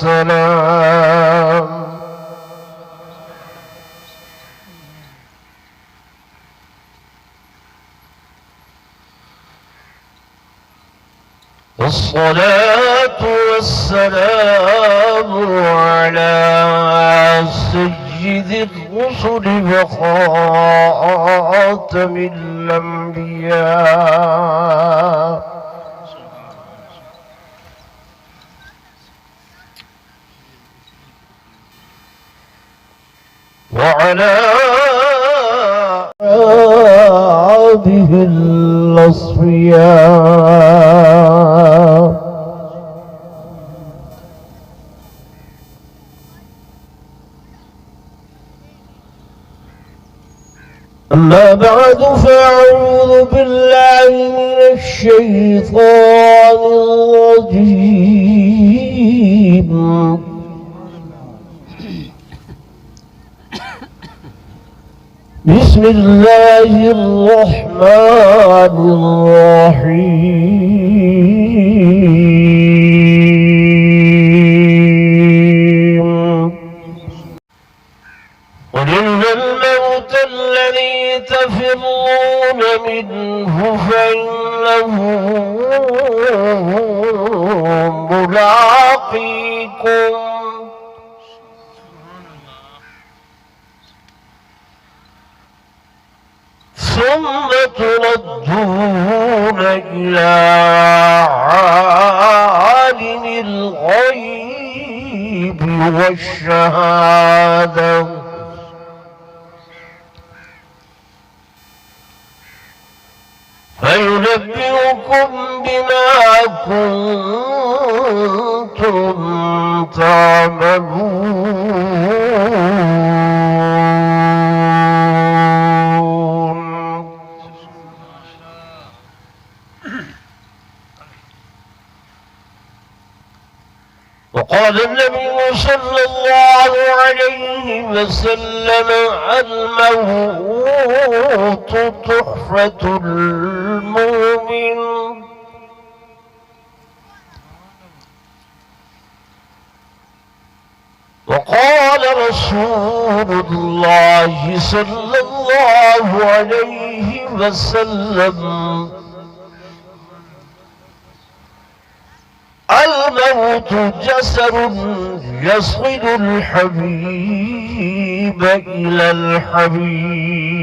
والسلام. والصلاة والسلام على سيد الرسل وخاتم الأنبياء وعلى آله الأصفياء. أما بعد فأعوذ بالله من الشيطان الرجيم. بسم الله الرحمن الرحيم. قل إن الموت الذي تفرون منه فإنه ملاقيكم ثم تردون إلى عالم الغيب والشهادة فينبئكم بما كنتم تعملون. وقال النبي صلى الله عليه وسلم: الموت تحفة المؤمن. وقال رسول الله صلى الله عليه وسلم: الموت جسر يصل الحبيب إلى الحبيب.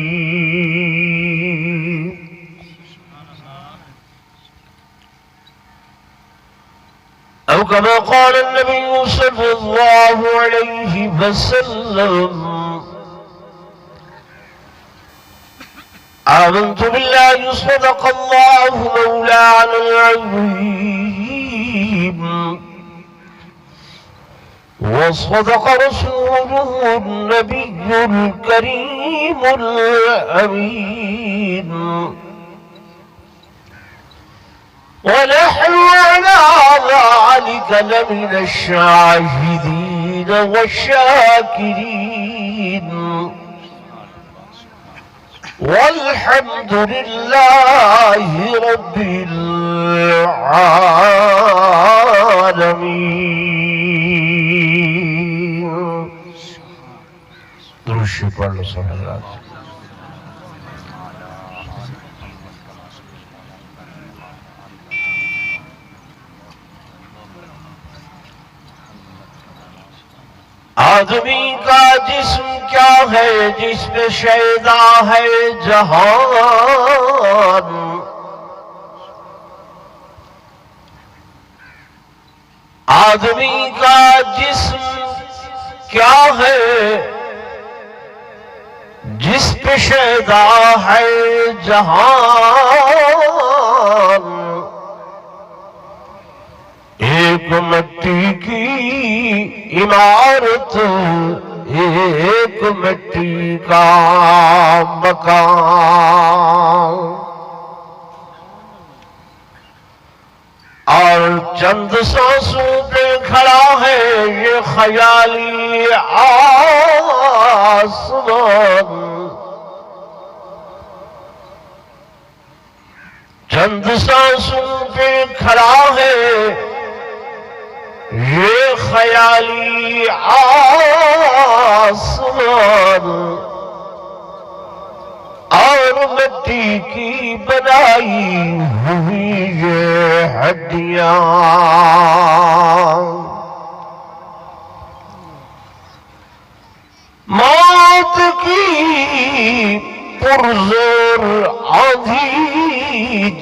أو كما قال النبي صلى الله عليه وسلم: آمنت بالله صدق الله مولانا العظيم وصدق رسوله النبي الكريم الأمين. ونحن على ذلك لمن الشاهدين والشاكرين والحمد لله رب العالمين. درود شریف پڑھ لو سب حضرات. آدمی کا جسم کیا ہے جس پہ شیدا ہے جہان. آدمی کا جسم کیا ہے جس پہ شیدا ہے جہان. ایک مٹی کی عمارت ایک مٹی کا مکان. اور چند سانسوں پہ کھڑا ہے یہ خیالی آسمان. چند سانسوں پہ کھڑا ہے یہ خیالی آسمان اور مٹی کی بنائی ہوئی یہ ہڈیاں، موت کی پرزور آندھی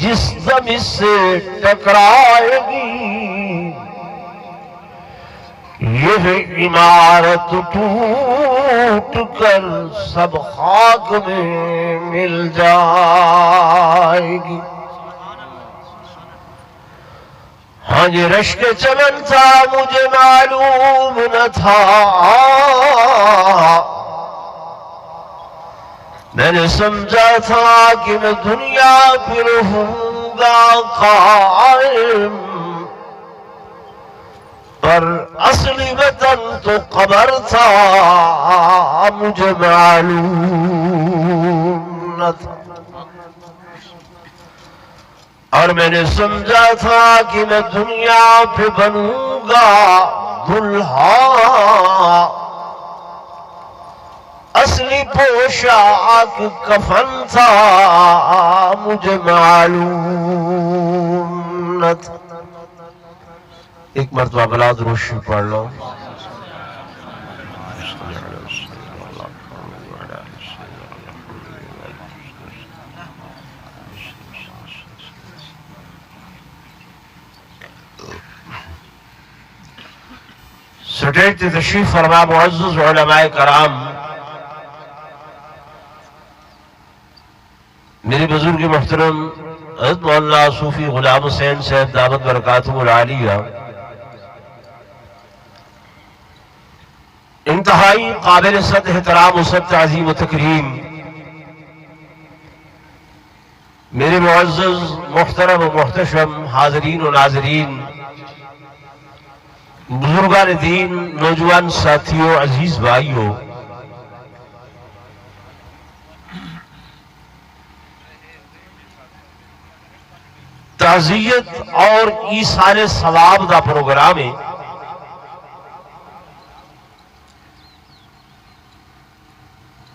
جس دم اس سے ٹکرائے گی، یہ عمارت ٹوٹ کر سب خاک میں مل جائے گی۔ ہاں یہ رشک چمن تھا مجھے معلوم نہ تھا، میں نے سمجھا تھا کہ میں دنیا پہ رہوں گا قائم، پر اصلی وطن تو قبر تھا مجھے معلوم نہ تھا، اور میں نے سمجھا تھا کہ میں دنیا پہ بنوں گا دلہا، اصلی پوشاک کفن تھا مجھے معلوم نہ تھا۔ ایک مرتبہ بلا درود شریف پڑھ لو۔ سٹیج تے تشریف فرما معزز علماء کرام، میرے بزرگ محترم حضرت مولانا صوفی غلام حسین صاحب دامت برکاتہم العالیہ، انتہائی قابل صد احترام و صد تعظیم و تکریم میرے معزز محترم و محتشم حاضرین و ناظرین، بزرگان دین، نوجوان ساتھیوں، عزیز بھائیوں، تعزیت اور ایثار ثواب دا پروگرام ہے۔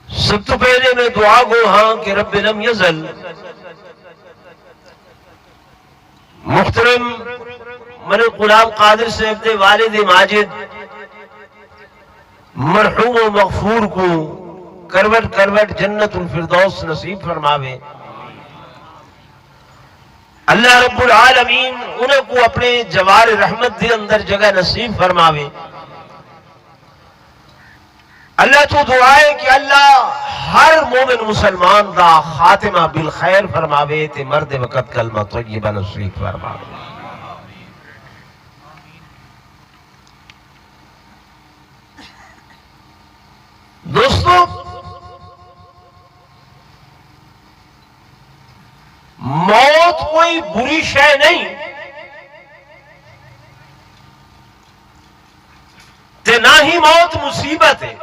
سب تو پہلے میں دعا گو ہاں کہ رب لم یزل محترم ملک غلام قادر صاحب دے والد ماجد مرحوم و مغفور کو کروٹ کروٹ جنت الفردوس نصیب فرماوے۔ اللہ رب العالمین انہیں کو اپنے جوار رحمت دے اندر جگہ نصیب فرماوے۔ اللہ تو دعائے کہ اللہ ہر مومن مسلمان دا خاتمہ بالخیر فرماوے تے مرد وقت کلمہ طیبہ نصیب فرماوے۔ دوستو، موت کوئی بری شے نہیں تے نہ ہی موت مصیبت ہے۔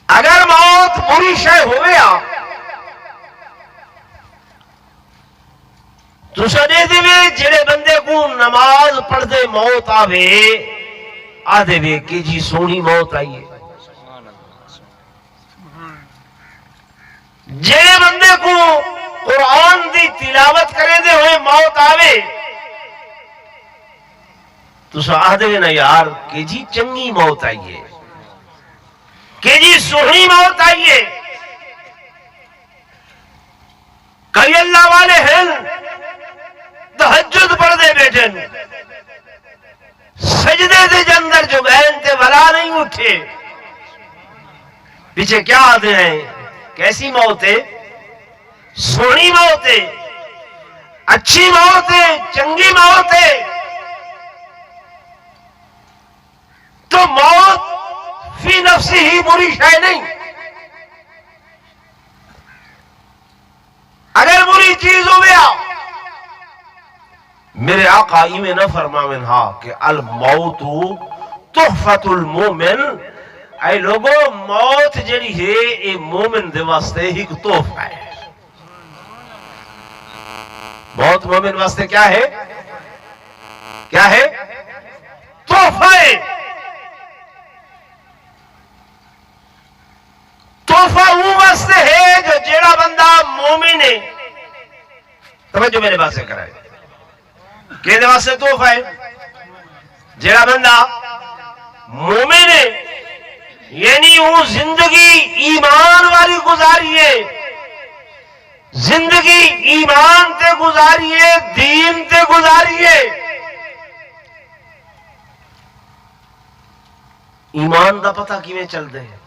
اگر موت بری شے ہویا تو سنے دے جڑے بندے کو نماز پڑھ دے موت آوے آدھے وے کہ جی سونی موت آئیے، جڑے بندے کو قرآن دی تلاوت کرے دے ہوئے موت آوے تو آدھے وے نا یار کہ جی چنگی موت آئیے، کہ جی سونی موت آئیے۔ کئی اللہ والے ہیں تہجد پڑھ دے بیٹھے سجدے دے جندر جو بہن تے ولا نہیں اٹھے، پیچھے کیا آتے ہیں؟ کیسی موت ہے؟ سونی موت ہے، اچھی موت ہے، چنگی موت ہے۔ تو موت فی نفسی ہی بری شے نہیں۔ اگر بری چیز ہو گیا میرے آقا میں نہ فرماویں ہاں کہ الموت تحفۃ المومن، اے لوگوں موت جڑی ہے اے مومن دے واسطے ہی تحفہ ہے۔ موت مومن واسطے کیا ہے؟ کیا ہے؟ تحفہ ہے. تحفہ وہ واسطے ہے جو جیڑا بندہ مومن ہے. توجہ میرے بات سے کرائے. کہنے واسطے تحفہ ہے جیڑا بندہ مومن ہے، یعنی وہ زندگی ایمان والی گزاریے، زندگی ایمان تے گزاریے، دین تے گزاریے. ایمان دا پتہ کیویں چلدے ہے؟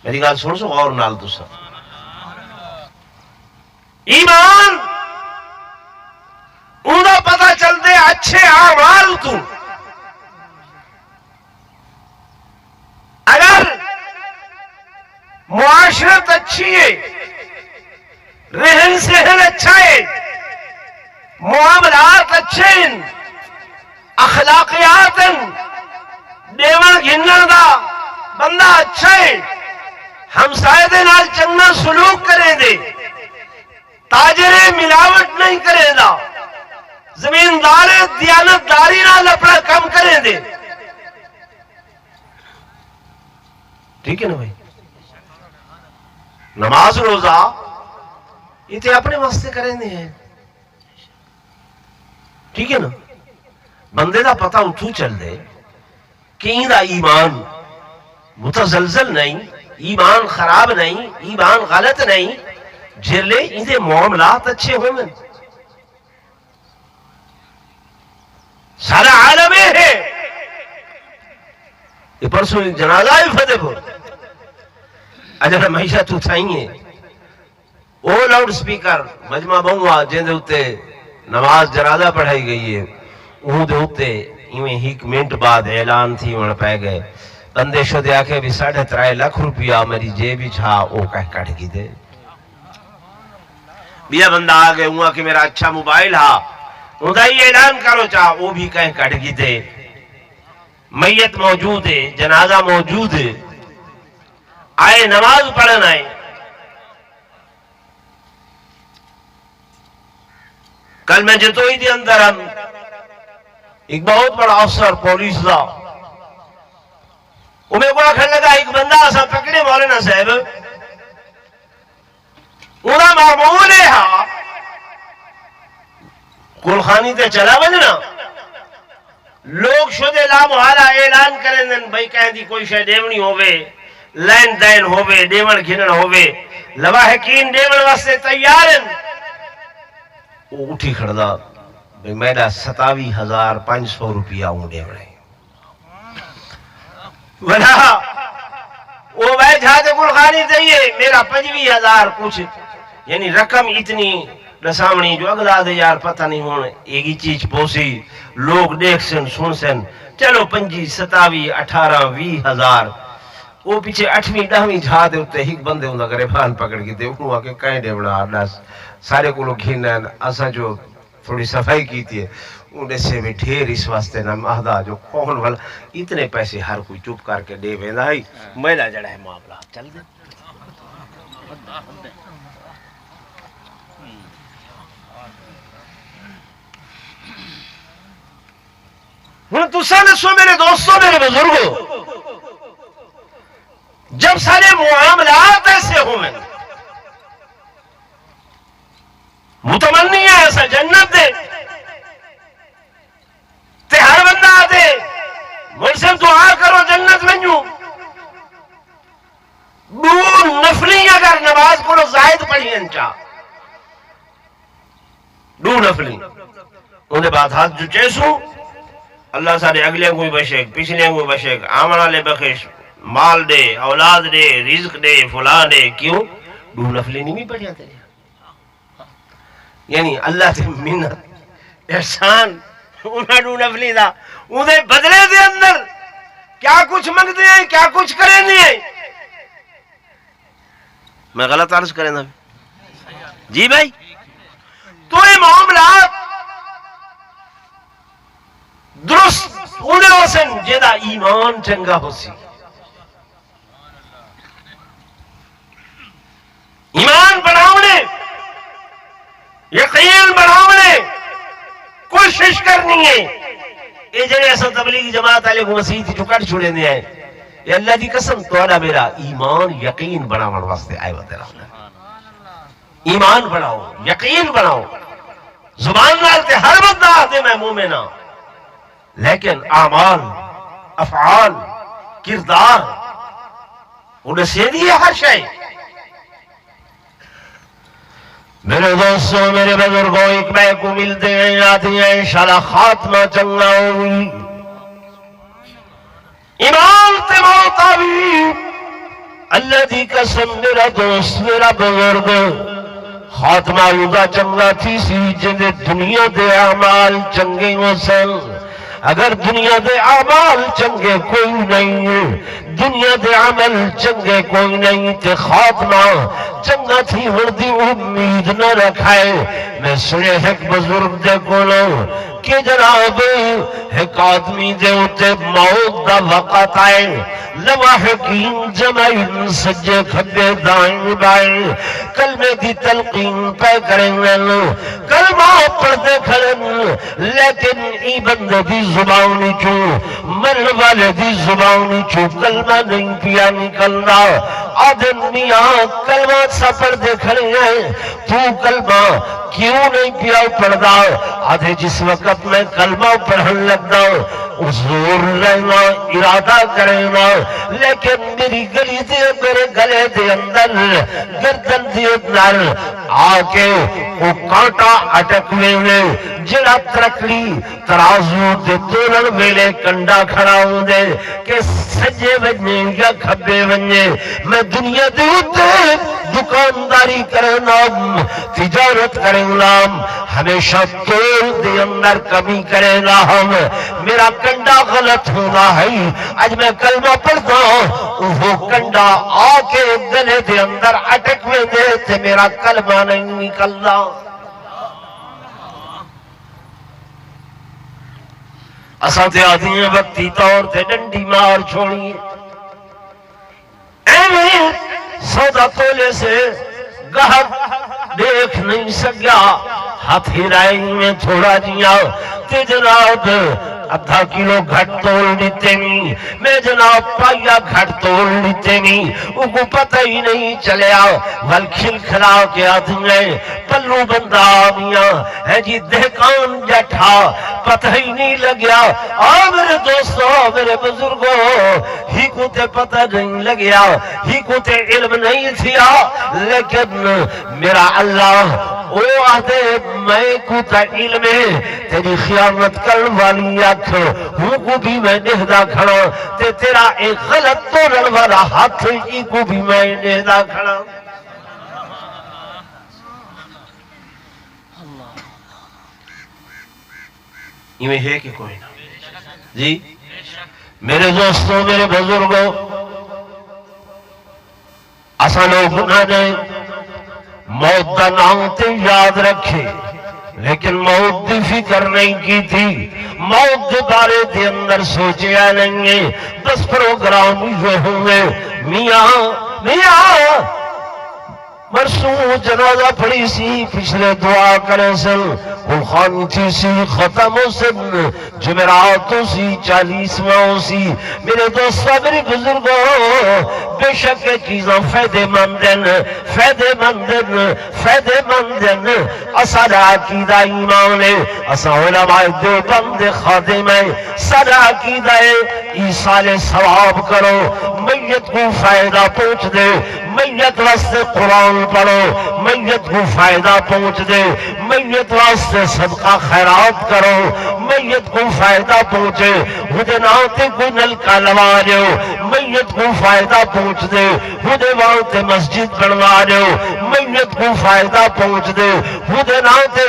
میری گل سن سو غور نال تسا. ایمان اوندا پتہ چلدے اچھے اعمال تو. اگر معاشرت اچھی ہے، رہن سہن اچھا ہے، معاملات اچھے ہیں، اخلاقیات ہیں، دیوان گھنن دا بندہ اچھا ہے، ہمسائے دے نال چنگا سلوک کرے دے، تاجرے ملاوٹ نہیں کرے دا، زمیندار دیانتداری نال اپنا کام کرے دے. ٹھیک ہے نا بھائی؟ نماز روزہ یہ تے اپنے واسطے کریں دے ہیں. ٹھیک ہے نا؟ بندے دا پتہ اتھو چل دے کہ این دا ایمان متزلزل نہیں، ایمان خراب نہیں، ایمان غلط نہیں، جلے این دے معاملات اچھے ہوئے. سارا عالم ہے. یہ پرسوں جنازہ ہی فتح پور اجر ہمیشہ تو تھائیں او لاؤڈ سپیکر مجمع بہوا جن دے ہوتے نماز جنازہ پڑھائی گئی ہے. وہ دے ہوتے ایویں ایک منٹ بعد اعلان تھی وہاں پہ گئے بندے شدے آکھے بھی 3.5 لاکھ روپیہ میری جیبی چھا او کہہ کٹ کی دے. بیا بندہ آگے ہوا کہ میرا اچھا موبائل ہا ہی اعلان کرو چاہ وہ بھی کہیں کٹ گی دے. میت موجود ہے، جنازہ موجود ہے، آئے نماز پڑھن آئے. کل میں جتوئی دی اندر ہم ایک بہت بڑا افسر پولیس دا وہ میں کو آکھن لگا ایک بندہ ایسا پکڑے مولانا صاحب انہا معمول ہے ہاں گلخانی تے چلا بجنا لوگ شدے لا محالہ اعلان کریں دن بھائی کہیں دی کوئی شاید دیونی ہوئے، لین دین ہوئے، دیون گھنن ہوئے، لواحقین دیون واسطے تیار ہیں. وہ اٹھی کھڑدا بھئی میرا 27,500 روپیہ ہوں دیونے ولا وہ بھائی جہاں گلخانی دئیے میرا 25,000 کچھ، یعنی رقم اتنی رسامنی جو اگلا دے یار پتہ نہیں ہونے ایک ہی چیز پوسی لوگ دیکھ سن سن سن چلو 25 27 18 20,000. وہ پیچھے 8ویں 10ویں جھا دے ہوتے ایک بندے ہوں دا گریبان پکڑ کی دے انہوں آکے کہیں دے بڑا آڈاس سارے کو لوگ گھنن اسا جو تھوڑی صفائی کی تھی انہیں سے بھی ڈھیر اس واسطے نہ مہدہ جو کون والا اتنے پیسے ہر کوئی چپ کر کے دے ویندہ ہی میلا جڑا ہے معاملہ چل دے. ہوں تسا دسو میرے دوستوں میرے بزرگوں جب سارے معاملات ایسے ہوئے متمنی ہے ایسا جنت دے تے ہر بندہ آتے مجھ سے دعا کرو جنت منجو دو نفلی اگر نماز کو زائد پڑھی انچا دو نفلی انہیں بات ہاتھ جو چیسو اللہ سارے اگلے کوئی بشک پچھلے کوئی بشک آمنہ لے بخش مال دے اولاد دے رزق دے فلان دے. کیوں دو نفلی نہیں بھی پڑھ جاتے یعنی اللہ تے منت احسان انہاں دو نفلی دا انہیں بدلے دے اندر کیا کچھ منگتے ہیں کیا کچھ کریں نہیں. میں غلط عرض کریں نا جی بھائی؟ تو یہ معاملات درست انہیں ہو سن جیدہ ایمان چنگا ہو سی. ایمان بڑھاؤنے بڑھاونے کوشش کرنی ہے. یہ جڑے اصل تبلیغی جماعت والے کو مسیح جو کٹ چھوڑے دے ہیں یہ اللہ دی قسم توڑا میرا ایمان یقین بڑھاون واسطے آئے وتے رہنا. ایمان بڑھاؤ یقین بڑھاؤ. زبان نال تے ہر بندہ آتے میں مومن ہاں لیکن اعمال افعال کردار انہیں سے دیئے ہر شے. میرے دوستوں میرے بزرگوں ایک میں کو ملتے ہیں آتے ہیں انشاءاللہ خاتمہ چنگا ہوئی. ایمان تے موت آوی اللہ دی قسم میرا دوست میرا بزرگ خاتمہ ہوگا چنگا تھی سی جن دنیا دے اعمال چنگے ہو سن. اگر دنیا دے اعمال چنگے کوئی نہیں ہے دنیا دے عمل چنگے کوئی نہیں تے خاتمہ چنگا تھی وردی امید نہ رکھائے. میں سنے ایک بزرگ دے کولو کہ جناب ایک آدمی دے ہوتے موت دا وقت آئے لواحقین جمعین سجے کھبے دائیں بائیں کلمے دی تلقین پہ کریں کلمہ پڑھتے کھڑیں لیکن ای بندے دی زبانی چوں مرن والے دی زبانی چوں کلمہ نہیں پیا نکلنا. آدم میاں کلمہ سا پڑھتے کھڑے ہیں تو کلمہ کیوں نہیں پیا پڑھدا. آدھے جس وقت میں کلمہ پڑھن لگتا زور لینا ارادہ کرنا لیکن میری گلی دے میرے گلے دے اندر گردن دے اندر آکے وہ کانٹا اٹک میں جڑا ترکڑی ترازو دے تولن ویلے کنڈا کھڑا ہوں دے کہ سجے بجنے یا کھبے بجنے. میں دنیا دے ہوتے دکانداری کرنا تجارت کرنا ہمیشہ تول دے اندر کمی کرنا ہم میرا کنڈا غلط ہونا ہے. آج میں کلمہ پڑھتا ہوں وہ کنڈا آکے گلے دے اندر اٹک میں دے تے میرا کلمہ نہیں نکلنا. اساں تے آدھی ہیں وقتی طور تے ڈنڈی مار چھوڑی ایویں سودا تولے سے گہر دیکھ نہیں سکیا ہاتھ ہرائی میں تھوڑا جیا تے جناب ادھا کلو گھٹ تول لیتے نہیں میں جناب پائیا گھٹ تول لیتے نہیں ان کو پتہ ہی نہیں چلیا ول کھل کھلا کے آدھیں پلو بندہ آمیاں ہے جی دہکان جٹھا پتہ ہی نہیں لگیا. میرے دوستو میرے بزرگوں ہی کو تے پتہ نہیں لگیا ہی کو تے علم نہیں تھیا لیکن میرا اللہ او آدھے میں کو تا علم تیری خیانت کرن والی آنکھ ہوں کو بھی میں نہدا کھڑا تے تیرا ایک غلط تولن والا ہاتھ ہی کو بھی میں نہدا کھڑا. یہ ہے کہ کوئی نہ جی میرے دوستوں میرے بزرگوں اساں لوگ نہ دیں موت دا نام تے یاد رکھے لیکن موت دی فکر نہیں کی تھی. موت دے بارے دے اندر سوچیا نہیں ہے بس پروگرام یہ ہوئے میاں میاں مرسوں جنازہ پڑی سی پچھلے دعا کرے سن خانی تھی سی ختم ہو سن جمعراتوں سی 40واں سی. میرے دوستہ میرے بزرگوں بے شک چیزاں فائدے مندن فائدے مندن فائدے مندن. اساڑا عقیدہ ایمان ہے اساں علماء دیوبند خادم ہے سارا عقیدہ ایصال ثواب کرو میت کو فائدہ پہنچ دے میت واسطے قرآن پڑھو میت کو فائدہ پہنچ دے میت واسطے صدقہ خیرات کرو میت کو فائدہ پہنچے ہدے ناتے کو نلکا لوا دیو میت کو فائدہ پہنچ دے ہدے وانتے مسجد بنوا دیو میت کو فائدہ پہنچ دے ہدے ناتے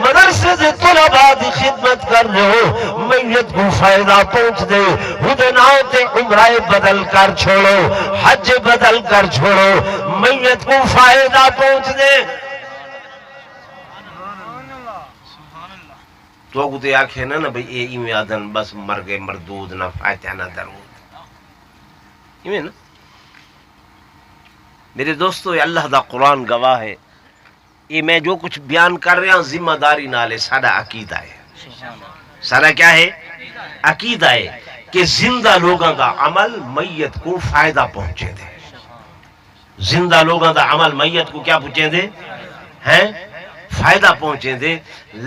مدرسے دے طلباء دی خدمت کر دیو میت کو فائدہ پہنچ دے ہدے ناتے عمرہ بدل کر چھوڑو حج بدل کر چھوڑو میت کو فائدہ پہنچ دے. تو اگو تے آکھے نا بھئی اے ایویں آدن بس مرگے مردود نہ فاتحہ نہ درود ایویں نا. میرے دوستو اللہ دا قرآن گواہ ہے یہ میں جو کچھ بیان کر رہا ہوں ذمہ داری نال ہے، ساڈا عقیدہ ہے، ساڈا کیا ہے؟ عقیدہ ہے کہ زندہ لوگوں کا عمل میت کو فائدہ پہنچے دے، زندہ لوگوں کا عمل میت کو کیا پہنچے دے ہیں؟ فائدہ پہنچے دے۔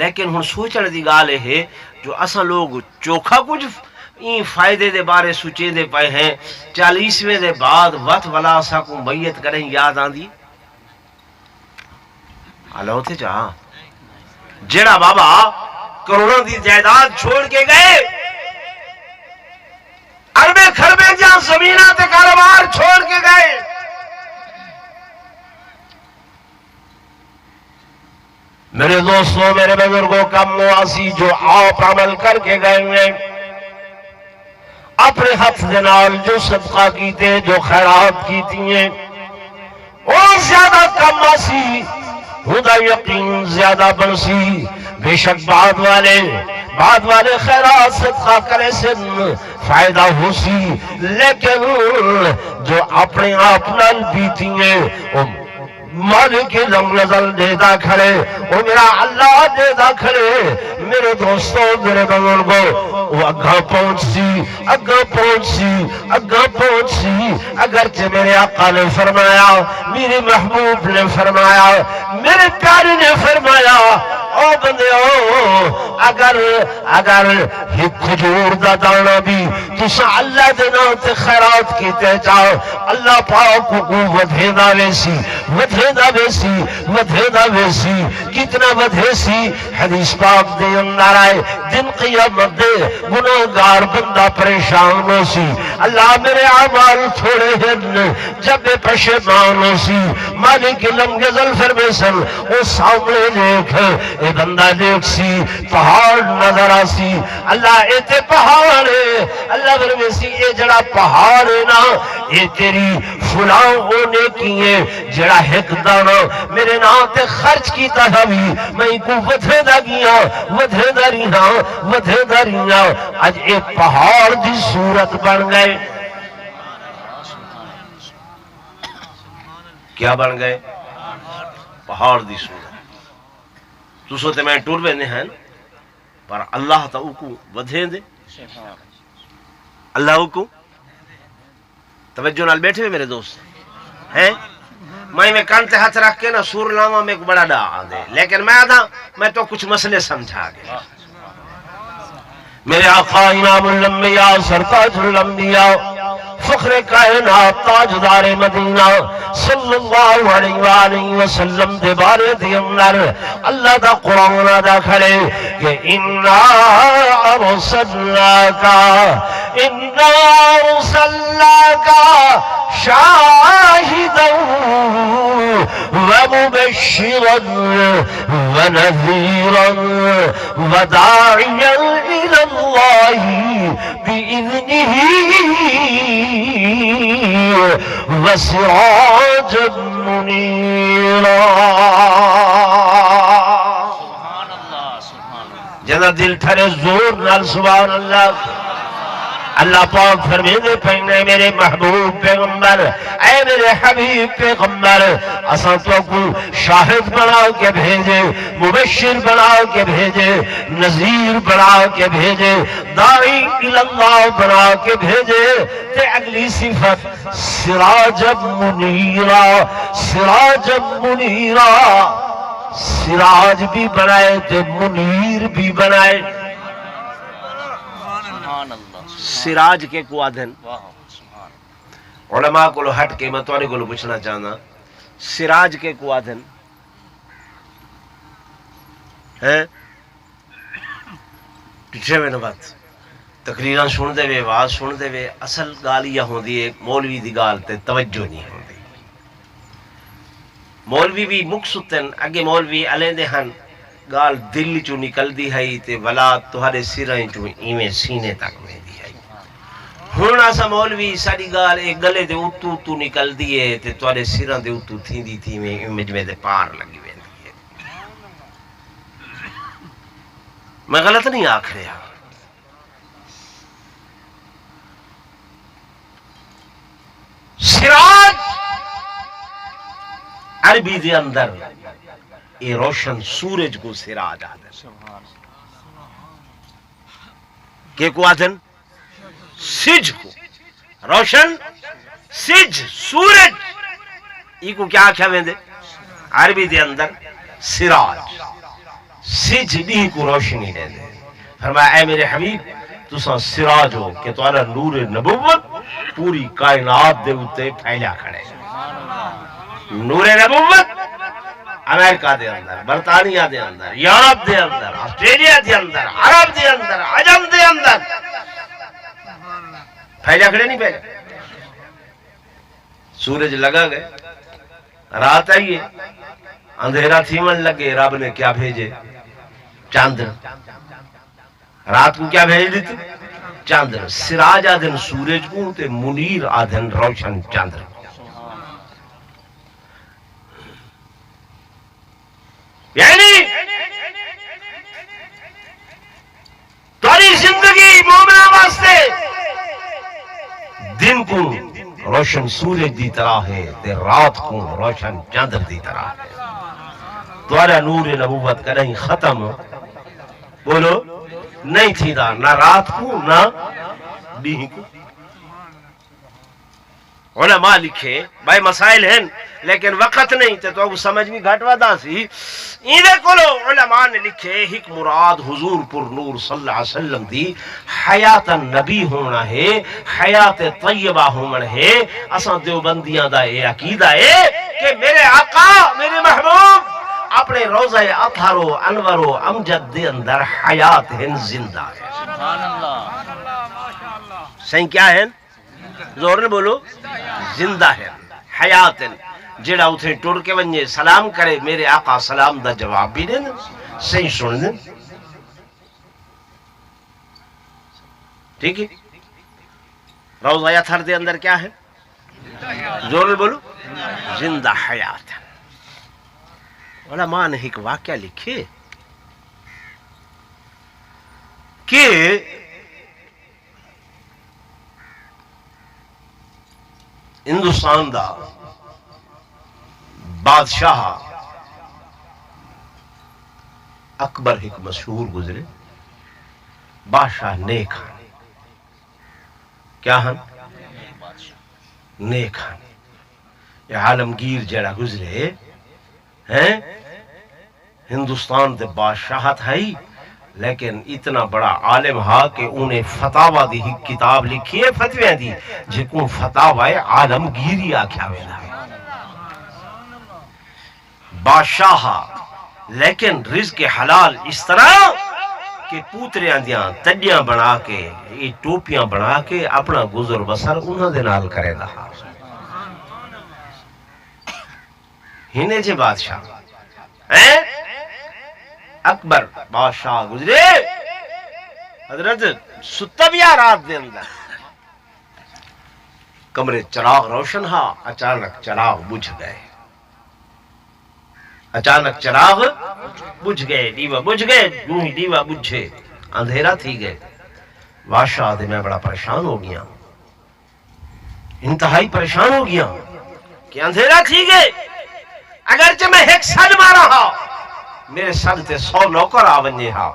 لیکن ہن سوچنے دی گال ہے جو اساں لوگ چوکھا کچھ این فائدے دے بارے سوچے دے پئے ہیں، 40ویں دے بعد وقت والا اساں کو میت کریں یاد آندی اللہ تھے چاہاں جیڑا بابا کروڑوں دی جائیداد چھوڑ کے گئے، اربے خربے جہاں زمینہ تے کاروبار چھوڑ کے گئے، میرے دوستوں میرے بزرگوں کا مواسی جو آپ عمل کر کے گئے ہیں، اپنے ہاتھ جنال جو صدقہ کیتے جو خیرات کیتی ہیں وہ زیادہ کم آسی، خدا یقین زیادہ بنسی، بے شک بعد والے خیرات صدقہ کرے سے فائدہ ہو سی، لیکن جو اپنے آپ نال بیتی ہیں مالک لم نزل دیدا کھڑے، وہ میرا اللہ دیدا کھڑے، میرے دوستوں میرے بزرگوں وہ اگاں پہنچ سی، اگرچہ میرے آقا نے فرمایا، میرے محبوب نے فرمایا، میرے پیارے نے فرمایا، او بندیو اگر ایک کھجور دا دانا بھی تسا اللہ دے نام تے خیرات کیتے جاؤ، اللہ پاک کو ودھیدا ویسی کتنا ودھے سی، حدیث پاک دے اندر آئے دن قیامت دے گناہگار بندہ پریشان ہو سی، اللہ میرے اعمال تھوڑے ہیں جب بے پشیمان ہو سی، مالک لم یزل فرمیسن وہ سامنے دیکھ اے بندہ دیکھ سی پہاڑ نظر آسی، اللہ اے تے پہاڑ ہے، اللہ فرمیسی اے جڑا پہاڑ ہے نا اے تیری فلاں ہونے کی ہے، جڑا ایک دانا میرے نام تے خرچ کیتا بھی میں کو ودھے دا رہا آج ایک پہاڑ دی صورت بن گئے، کیا بن گئے؟ پہاڑ دی صورت۔ تو سوتے میں ٹور بہنے ہیں پر اللہ تا اوکو ودھے دے، اللہ اوکو توجہ نال بیٹھے ہوئے میرے دوست ہیں، میں کان تے ہاتھ رکھ کے نا سور لاما میں کو بڑا ڈا آدھے، لیکن میں آدھا میں تو کچھ مسئلے سمجھا گیا۔ میرے آقا امام الانبیاء سرتاج الانبیاء فخر کائنات تاجدار مدینہ صلی اللہ علیہ وآلہ وسلم دے بارے دے اندر اللہ دا قرآن ادا کھڑے کہ اِنَّا أَرْسَلْنَاكَ شَاهِدًا وَمُبَشِّرًا وَنَذِيرًا وَدَاعِيًا إِلَى اللَّهِ بِإِذْنِهِ وَسِرَاجًا مُنِيرًا۔ جنا دل ٹھرے زور نال سبحان اللہ۔ اللہ پاک فرمیدے پہنے میرے محبوب پیغمبر، اے میرے حبیب پیغمبر، اساں تو کو شاہد بنا کے بھیجے، مبشر بنا کے بھیجے، نذیر بنا کے بھیجے، داعی اللہ بنا کے بھیجے، تے اگلی صفت سراج منیرا، سراج منیرا، سراج بھی بنائے تے منیر بھی بنائے۔ سراج کے کو آدھن علماء کو ہٹ کے میں توڑے کو پوچھنا چاہنا، سراج کے کو آدھن ہے پچھے میں نبات تقریران سن دے وے، آواز سن دے وے، اصل گالی یا ہوں دی ایک مولوی دی گال تے توجہ نہیں ہوں دی، مولوی بھی مقصدن اگے مولوی علیندے ہن گال دل چو نکل دی ہے تے ولا تہارے سرائیں چو ایمیں سینے تک میں دی ہے، ہون آسا مولوی ساری گال ایک گلے دے اتو نکل دیئے تے تہارے سرائیں دے اتو تھی دی تھی میں امیج میں دے پار لگی ہوئے دی ہے۔ میں غلط نہیں آکھ رہا، سراج عربی دے اندر یہ روشن سورج کو سراج آدھن کہ کو آدھن سج کو روشن سج سورج یہ کو کیا کیا ویندے عربی دے اندر سراج سج بھی کو روشنی دے دے فرمایا اے میرے حبیب تساں سراج ہو کہ تمہارا نور نبوت پوری کائنات دے اتے پھیلا کھڑے نور نبوت امریکہ دے اندر برطانیہ دے اندر یورپ دے اندر آسٹریلیا دے اندر عرب دے اندر عجم دے اندر پھیلا کھڑے نہیں پھیلا سورج لگا گئے رات آئیے اندھیرا تھیمن لگے رب نے کیا بھیجے چاند رات کو کیا بھیج دیتے چاند سراج آدھن سورج کو تے منیر آدھن روشن چاند یعنی تاری زندگی مومنہ واسطے دن کو روشن سورج دی طرح ہے تے رات کو روشن چاندر دی طرح ہے تمہارا نور نبوت کا نہیں ختم بولو نہیں تھی دا نہ رات کو نہ دن کو علماء لکھے بھائی مسائل ہیں لیکن وقت نہیں تے تو سمجھ بھی گھٹوا دا سی ایدے کلو علماء نے لکھے ایک مراد حضور پر نور صلی اللہ علیہ وسلم دی حیات نبی ہونا ہے حیات طیبہ ہونا ہے اساں دیوبندیاں دا یہ عقیدہ ہے کہ میرے آقا میرے محبوب اپنے روضہ اطہر و انور و امجد دے اندر حیات ہیں زندہ ہے سبحان اللہ صحیح کیا ہے زور نے بولو زندہ ہے حیات جڑا اتھے ٹور کے ونجے سلام کرے میرے آقا سلام دا جواب بھی دیں صحیح سن دیں ٹھیک ہے روضہ اطہر دے اندر کیا ہے زور نے بولو زندہ حیات ہے علماء نے ایک واقعہ لکھے کہ ہندوستان دا بادشاہ اکبر ایک مشہور گزرے بادشاہ نیک ہن کیا ہن نیک ہن یہ عالمگیر جڑا گزرے ہیں ہندوستان دے بادشاہت ہے لیکن اتنا بڑا عالم ہا کہ انہیں فتاوہ دی کتاب لکھی ہے فتویاں دی جکوں فتاوہ عالمگیری آکھیا ویلا بادشاہ لیکن رزق حلال اس طرح کہ پوتریاں دیاں تڈیاں بنا کے یہ ٹوپیاں بنا کے اپنا گزر بسر انہاں دے نال کرے دا ہنے جے بادشاہ اکبر بادشاہ گزرے حضرت ستبیا رات دے اندر کمرے چراغ روشن ہا اچانک چراغ بجھ گئے اچانک چراغ بجھ گئے دیوا بجھ گئے یوں ہی دیوا بجھے اندھیرا تھی گئے بادشاہ دے میں بڑا پریشان ہو گیا انتہائی پریشان ہو گیا کہ اندھیرا تھی گئے اگرچہ میں ایک سن مارا ہا میرے سن تے 100 نوکر آونجے ہا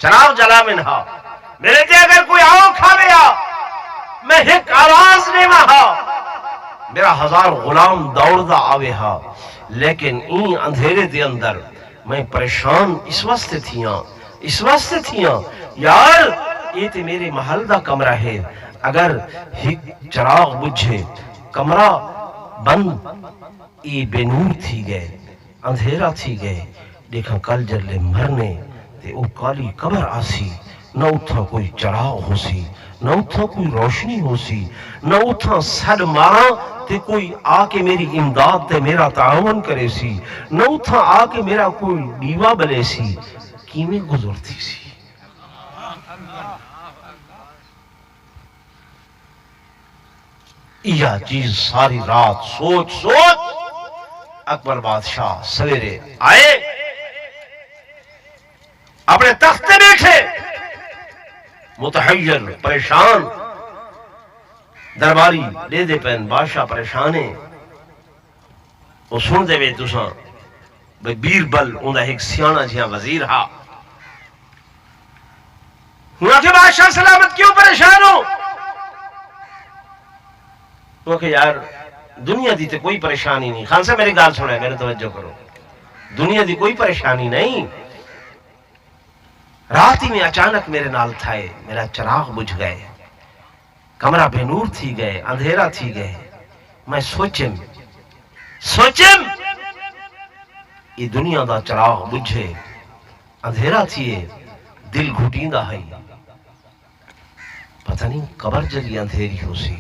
چراغ جلا من ہا میرے تے اگر کوئی آؤ کھاوے ہا میں ایک آواز نیما ہا میرا 1000 غلام دوڑدا آوے ہا لیکن این اندھیرے دے اندر میں پریشان اس واسطے تھیاں یار یہ تے میرے محل دا کمرہ ہے اگر ایک چراغ بجھے کمرہ بند ای بے نور تھی گئے اندھیرا تھی گئے دیکھا کل جلے مرنے تے او کالی قبر آسی نہ اتھا کوئی چراغ ہو سی نہ اتھا کوئی روشنی ہو سی نہ اتھا سڑ مارا تے کوئی آکے میری امداد تے میرا تعاون کرے سی نہ اتھا آکے میرا کوئی دیوا بلے سی کیمیں گزرتی سی یہ چیز ساری رات سوچ اکبر بادشاہ سویرے آئے اپنے تخت بیٹھے متحیر پریشان درباری دے دے پین بادشاہ پریشانے وہ سن دے بے تساں بھئی بیربل اندہ ایک سیانہ جہاں وزیر ہا ہوا کہ بادشاہ سلامت کیوں پریشان ہو؟ ہوا کہ یار دنیا دی تے کوئی پریشانی نہیں. خان صاحب میری گال سنا ہے، میرے توجہ کرو. دنیا دی کوئی پریشانی نہیں. رات ہی میں اچانک میرے نال تھائے، میرا چراغ بجھ گئے، کمرہ بے نور تھی گئے، اندھیرا تھی گئے. میں سوچم یہ دنیا دا چراغ بجھے، اندھیرا تھیے، دل گھٹین دا ہے. پتہ نہیں قبر جلی اندھیری ہو سی،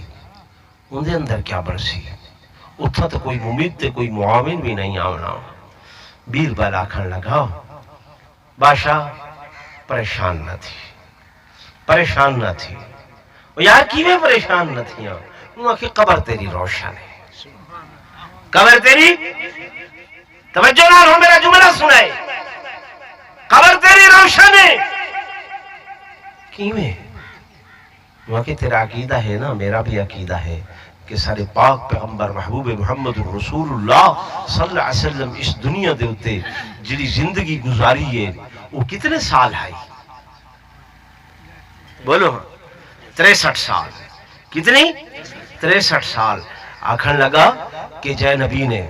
اندھے اندر کیا برسی. اتھا تو کوئی ممید تے کوئی معاون بھی نہیں آونا. بیربل آکھن لگا بادشاہ پریشان نہ تھی. یار کیویں پریشان نہ تھی؟ انہوں کہ قبر تیری روشن ہے. قبر تیری، توجہ نہ ہو میرا جملہ سنائے، قبر تیری روشن ہے. کیویں؟ انہوں کہ تیرا عقیدہ ہے نا، میرا بھی عقیدہ ہے کہ سارے پاک پیغمبر محبوب محمد رسول اللہ صلی اللہ علیہ وسلم اس دنیا دے ہوتے جڑی زندگی گزاری ہے وہ کتنے سال ہے؟ بولو 63 سال. کتنی؟ 63 سال. آکھن لگا کہ جے نبی نے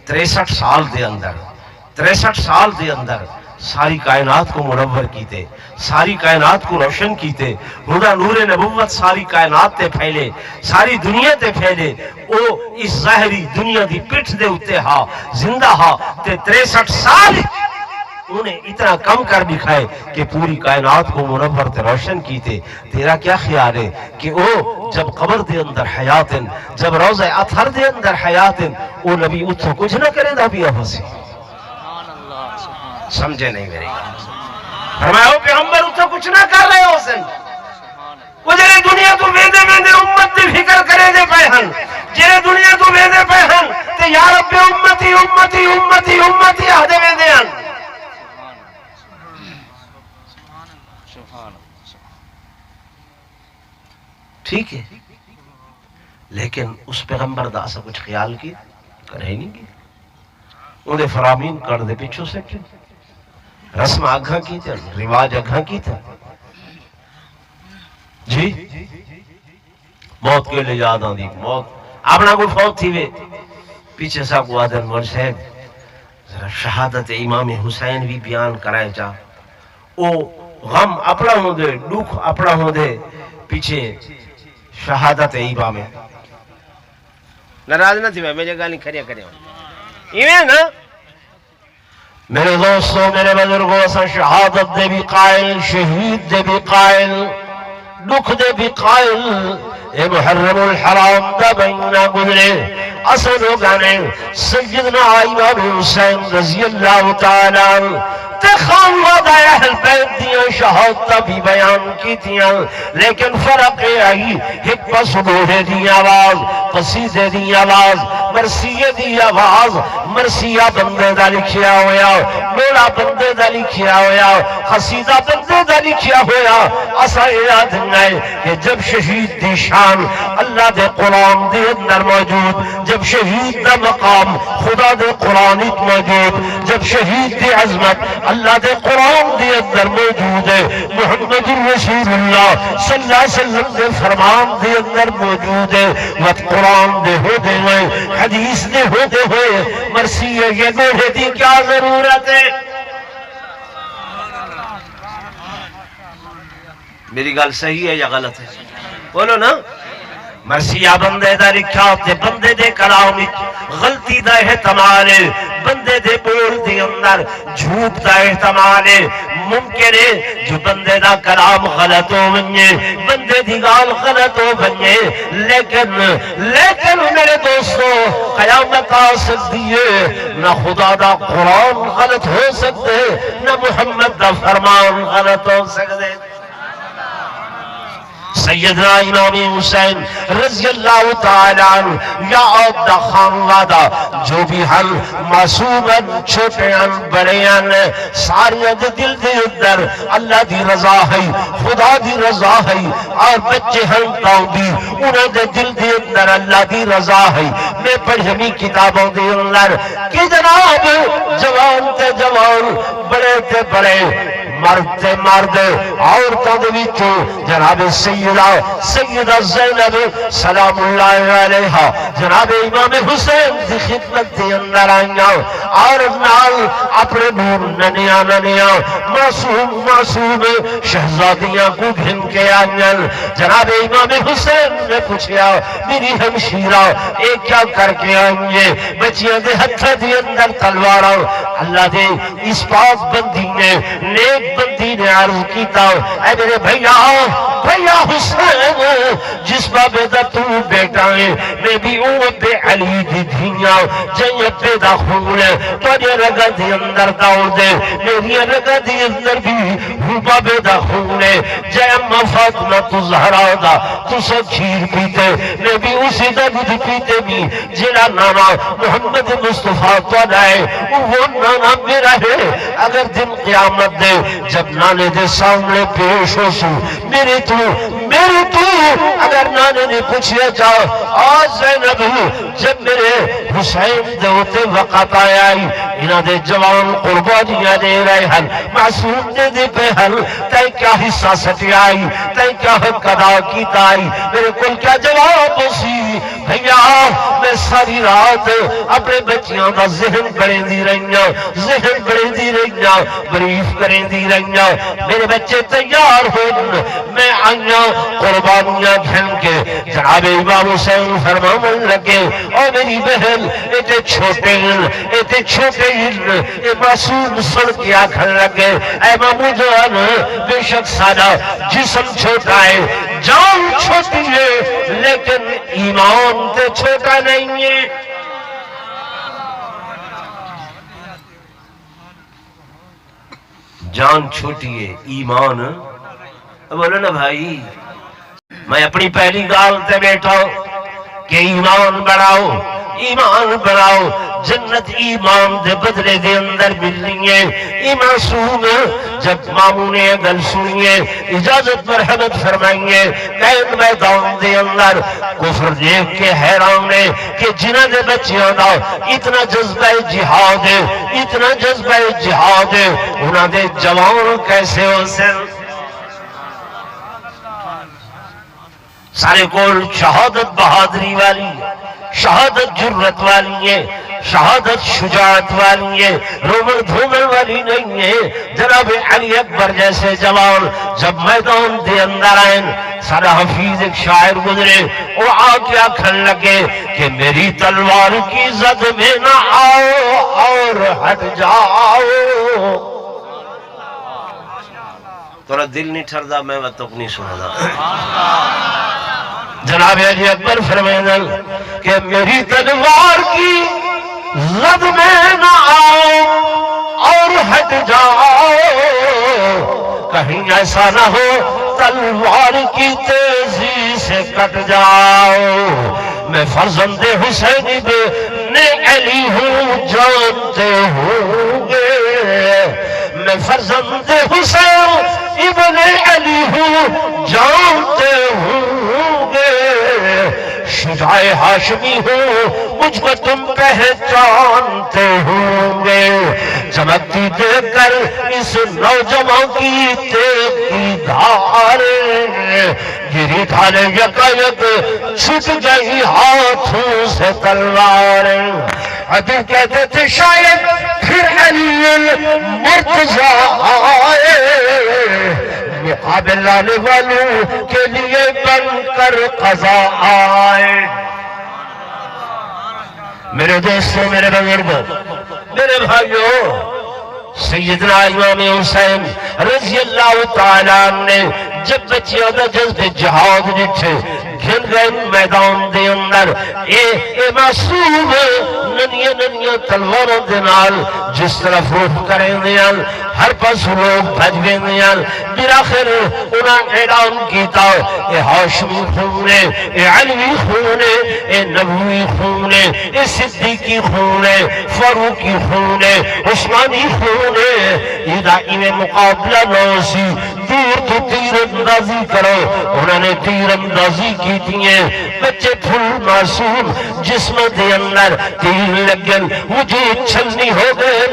63 سال دے اندر ساری کائنات کو منور کیتے، ساری کائنات کو روشن کیتے. ہدا نور نبوت ساری کائنات تے پھیلے، ساری دنیا تے پھیلے. او اس ظاہری دنیا دی پٹھ دے اتے ہا زندہ ہا تے 63 سال انہیں اتنا کم کر دکھائے کہ پوری کائنات کو منور تے روشن کیتے. تیرا کیا خیال ہے کہ او جب قبر دے اندر حیاتن، جب روضہ اطہر دے اندر حیاتن، او نبی اتھو کچھ نہ کرے دا بھی آفسی؟ سمجھے نہیں میری گال. فرمایا او پیغمبر اتھو کچھ نہ کر رہے ہو سن. وہ جنہیں دنیا تو ویندے امت دی فکر کرے دے پہن، جنہیں دنیا تو ویندے پہن تے یا رب امتی امتی امتی امتی آدھے ویندے ہن. ٹھیک ہے، لیکن اس پیغمبر دا اسا کچھ خیال کی کرے ہی نہیں کی. انہیں فرامین کر دے پیچھو سے کی، رسم آگھا کی تھا، رواج آگھا کی تھا. جی موت کے لئے یاد آن دی، موت اپنا کوئی فوت تھی وے پیچھے سا کو آدھر مرشد ذرا شہادت امام حسین بھی بیان کرائے جا. او غم اپنا ہوں دے، دکھ اپنا ہوں دے، پیچھے شہادت امام. ناراض نہ تھی میں مجھے گالی کھڑیا کرے ہوں ایویں نا. میرے دوستوں، میرے بزرگوں، اسا شہادت دے بھی قائل، شہید دے بھی قائل، دکھ دے بھی قائل. اے محرم الحرام دا بیننا گزرے اسا لوگانے سیدنا امام حسین رضی اللہ تعالیٰ خانوادہ اہل بیت دیاں شہادتہ بھی بیان کی دیاں، لیکن فرق آئی ایک پسدوڑے دی آواز، قصیدے دی آواز، مرثیے دی آواز. مرثیہ بندے دا لکھیا ہویا، مولا بندے دا لکھیا ہویا، قصیدہ بندے دا لکھیا ہویا. اسا یاد ہے کہ جب شہید دی شان اللہ دے قرآن دے اندر موجود، جب شہید دا مقام خدا دے قرآن موجود، جب شہید دی عظمت اللہ دے قرآن دے اندر موجود ہے، محمد رسول اللہ صلی اللہ علیہ وسلم دے فرمان دے اندر موجود ہے. وقت قرآن دے ہو دے ہوئے، حدیث دے ہو دے ہوئے، مرثیہ یہ گوڑے دی کیا ضرورت ہے؟ میری گال صحیح ہے یا غلط ہے؟ بولو نا. مرثیہ بندے دا لکھا تے بندے دے کلام غلطی دا احتمال ہے، بندے دے بول دے اندر جھوٹ دا احتمال ہے. ممکن ہے جو بندے دا کلام غلط ہو بنجے، بندے دی گال غلط ہو بنجے، لیکن میرے دوستو قیامت آ سکتی ہے، نہ خدا دا قرآن غلط ہو سکتے، نہ محمد دا فرمان غلط ہو سکتے. سیدنا امام حسین رضی اللہ تعالیٰ عنہ یا عبدہ خانوادہ جو بھی ہم معصوم چھوٹے ہم بڑے ہم ساری دل دے اندر اللہ دی رضا ہے خدا دی رضا ہے اور بچے ہم کاؤں دی انہوں دے دل دے اندر اللہ دی رضا ہے میں پڑھمی کتابوں دے اندر کہ جناب جوان تے جوان بڑے تے بڑے مرد تے مرد عورتوں دے وچوں جناب سیدہ زینب سلام اللہ علیہا جناب امام حسین دی خدمت دے اندر آئیاں اور نال اپنے نور ننیاں معصوم شہزادیاں کو گھن کے آئیاں جناب امام حسین نے پوچھیا میری ہمشیرہ ایک کیا کر کے آئیے بچیاں دے ہتھے دے اندر تلواراں اللہ دے اس پاک بندی نے نیک بندی نے عرض کیتا اے میرے بھیا حسین جس بابے دا تو بیٹا ہے میں بھی بے علی دی دھیاں جائیں پیدا خون ہے تجھے رگا دی اندر دوڑ دے میری رگا دی اندر بھی بابے دا خون ہے جائیں اما فاطمہ تو زہرا دا تو سب کھیر پیتے میں بھی اسی دا دودھ پیتے بھی جیڑا نانا محمد مصطفیٰ تو دائے وہ نانا میرا ہے اگر دن قیامت دے جب نانے دے سامنے پیش ہو سو میرے تو اگر نانے نے پوچھیا چاہو آج زینب جب میرے حسین دے ہوتے وقت آئی انہاں دے جوان قربانیاں دے رہے ہیں معصوم دے پہ حل تائیں کیا حصہ سٹی آئی تائیں کیا حق ادا کیتا آئی میرے کل کیا جواب سی بھیا میں ساری رات اپنے بچیاں دا ذہن بڑھیں دی رہیاں بریف کریں دی رہیاں میرے بچے تیار ہوئے میں آئیاں قربانیاں گھن کے جناب امام حسین فرماؤں لگے اور میری بہن ایتے چھوٹے اے معصوم سڑ کے آکھن لگے اے مامو جان بے شک سادہ جسم چھوٹا ہے جان چھوٹی ہے لیکن ایمان تے چھوٹا نہیں ہے جان چھوٹی ہے ایمان بولو نا بھائی میں اپنی پہلی گال تے بیٹھا کہ ایمان بڑھاؤ جنت ایمان دے بدلے دے اندر ملنی ہے ایمان سون جب ماموں نے گل سنیے اجازت مرحمت فرمائیے قید میدان دے اندر کفر دیکھ کے حیران ہے کہ جنہ دے بچیاں دا اتنا جذبہ جہاد ہے انہاں دے جوان کیسے ہو سن سارے کول شہادت بہادری والی شہادت جرت والی ہے شہادت شجاعت والی ہے رومن دھومن والی نہیں ہے جناب علی اکبر جیسے جوان جب میدان دے اندر آئیں سارا حفیظ ایک شاعر گزرے وہ آکے آکھن لگے کہ میری تلوار کی زد میں نہ آؤ اور ہٹ جاؤ تھوڑا دل نہیں ٹھردا میں تک نہیں سنا جناب علی اکبر فرمائیں کہ میری تلوار کی زد میں نہ آؤ اور ہٹ جاؤ کہیں ایسا نہ ہو تلوار کی تیزی سے کٹ جاؤ میں فرزند حسین ابن علی ہوں جانتے ہوں گے میں فرزند حسین ابن علی ہوں جانتے ہوں گے شجاع ہاشمی ہوں مجھ کو تم پہچانتے ہوں گے چمکتی دیکھ کر اس نوجوان کی تیغ کی دھاریں گری ڈھالے یکایک چھٹ گئی ہاتھوں سے تلواریں ابھی کہتے تھے شاید پھر علی المرتضی آئے مقابل لانے والوں کے لیے بن کر قضا آئے میرے دوستوں میرے بزرگوں میرے بھائیوں سیدنا امام حسین رضی اللہ تعالیٰ نے جب بچیاں دا جذب جہاد جتھے گھن گئے میدان دے اندر اے معصوم ننیاں ننیاں تلواراں دے نال جس طرف رخ کریں ہر پاس لوگ بھج گئے بلاخر انہاں اعلان کیتا اے ہاشمی خون ہے، اے علوی خون ہے، اے نبوی خون ہے، اے صدیقی خون ہے، فاروقی خون ہے، عثمانی خون ہے، یہ میں مقابلہ نہ سی تیر تو تیر اندازی کرو، انہوں نے تیر اندازی کی تھی بچے پھول معصوم جسم دے اندر تیر لگن وجود چھلنی ہو گئے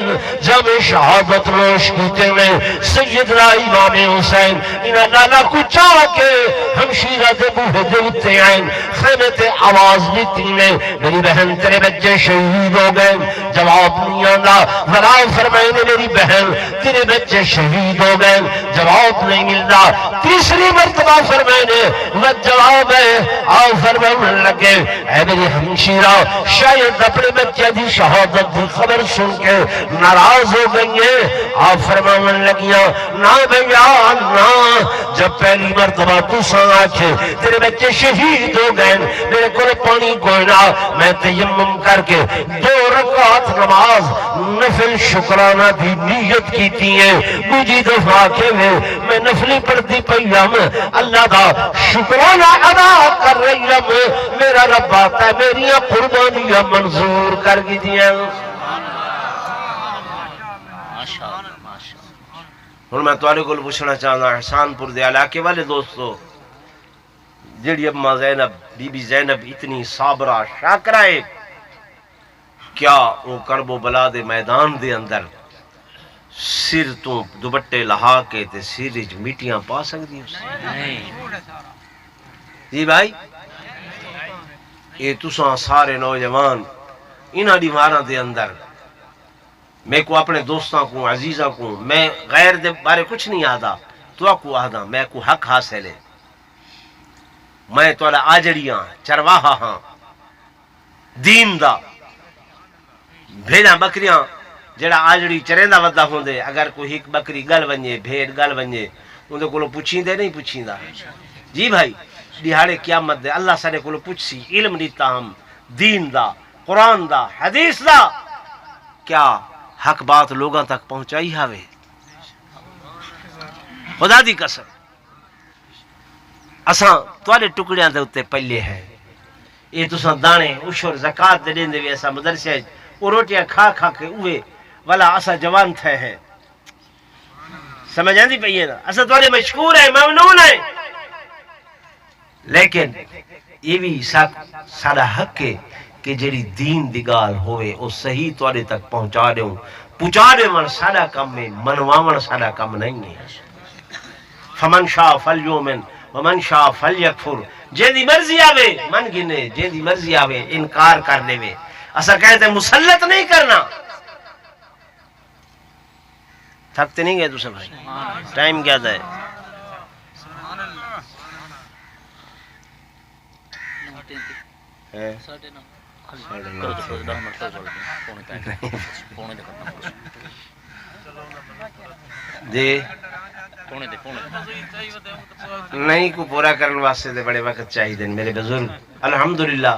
جب شہادت نوش کیتے ہیں سیدنا امام حسین انہاں لالا کو چاہ کے ہمشیرہ دے بوہے دیتے آئیں خیمے تے آواز دیتی ہیں میری بہن تیرے بچے شہید ہو گئے جواب نہیں آنگا ورا فرمائے میری بہن تیرے بچے شہید ہو گئے جواب نہیں ملتا تیسری مرتبہ فرمائے وہ جواب ہے آؤ فرمائے لگے اے میری ہمشیرہ شاید اپنے بچے دی شہادت دی خبر سن کے ناراض ہو گئی ہے آپ فرمانے لگیاں نا بھیا نا جب پہلی مرتبہ تو سان آکھے تیرے بچے شہید ہو گئے میرے کو پانی کوئی نہ میں تیمم کر کے 2 رکعت نماز نفل شکرانہ دی نیت کی تھی ہے مجھے دفعہ کے میں نفلی پڑھتی پہیم اللہ دا شکرانہ ادا کر رہی ہم میرا رب آتا ہے میری قربانیاں منظور کر گی دیا ہوں میں تھوڑے کو پوچھنا چاہتا احسان پور دے علاقے والے دوستو جڑی اماں زینب بی بی زینب اتنی صابرہ شاکرہ ہے کیا وہ کرب و بلا دے میدان دے اندر سر تو دوبٹے لہا کے تے سیرج میٹیاں پا سکتی ہیں جی بھائی یہ تساں سارے نوجوان انہاں دیواراں دے اندر میں کو اپنے دوستاں کو عزیزاں کو میں غیر دے بارے کچھ نہیں آدھا تو کو آدھا میں کو حق حاصل ہے میں توڑا آجڑیاں چرواہا ہاں دین دا بھیڑاں بکریاں جڑا آجڑی چریندہ ودا ہوں دے اگر کوئی ایک بکری گل ونجے بھیڑ گل ونجے اندھے کو پوچھیں دے نہیں پوچھیں دا جی بھائی دیہاڑے قیامت دے اللہ سارے کو پوچھ سی علم دیتا ہم دین دا قرآن دا حدیث دا کیا حق بات لوگاں تک پہنچائی ہاوے خدا دی قسم اساں توڑے ٹکڑیاں دے اتے پلے ہیں یہ تساں دانے عشر زکاة دے دیں دے بھی ایسا مدرسے وہ روٹیاں کھا کھا کے اوے والا اسا جوان تھے ہیں سمجھاں دی پہیے نا اسا توڑے مشکور ہے ممنون ہے لیکن یہ بھی سارا حق ہے کہ جڑی دین دی گال ہوئے او صحیح توڑے تک پہنچا دے ہوں پہنچا دے من سارا کم میں منواون سارا کم نہیں ہے فمن شاء فلیومن ومن شاء فلیکفر جیدی مرضی آوے من گنے جیدی مرضی آوے انکار کر لے وے اسا کہتے ہیں مسلط نہیں کرنا تھکتے نہیں گئے تو سب ٹائم کیا ہے جی نہیں کو پورا کرنے واسطے دے بڑے وقت چاہی دیں میرے بزرگ الحمدللہ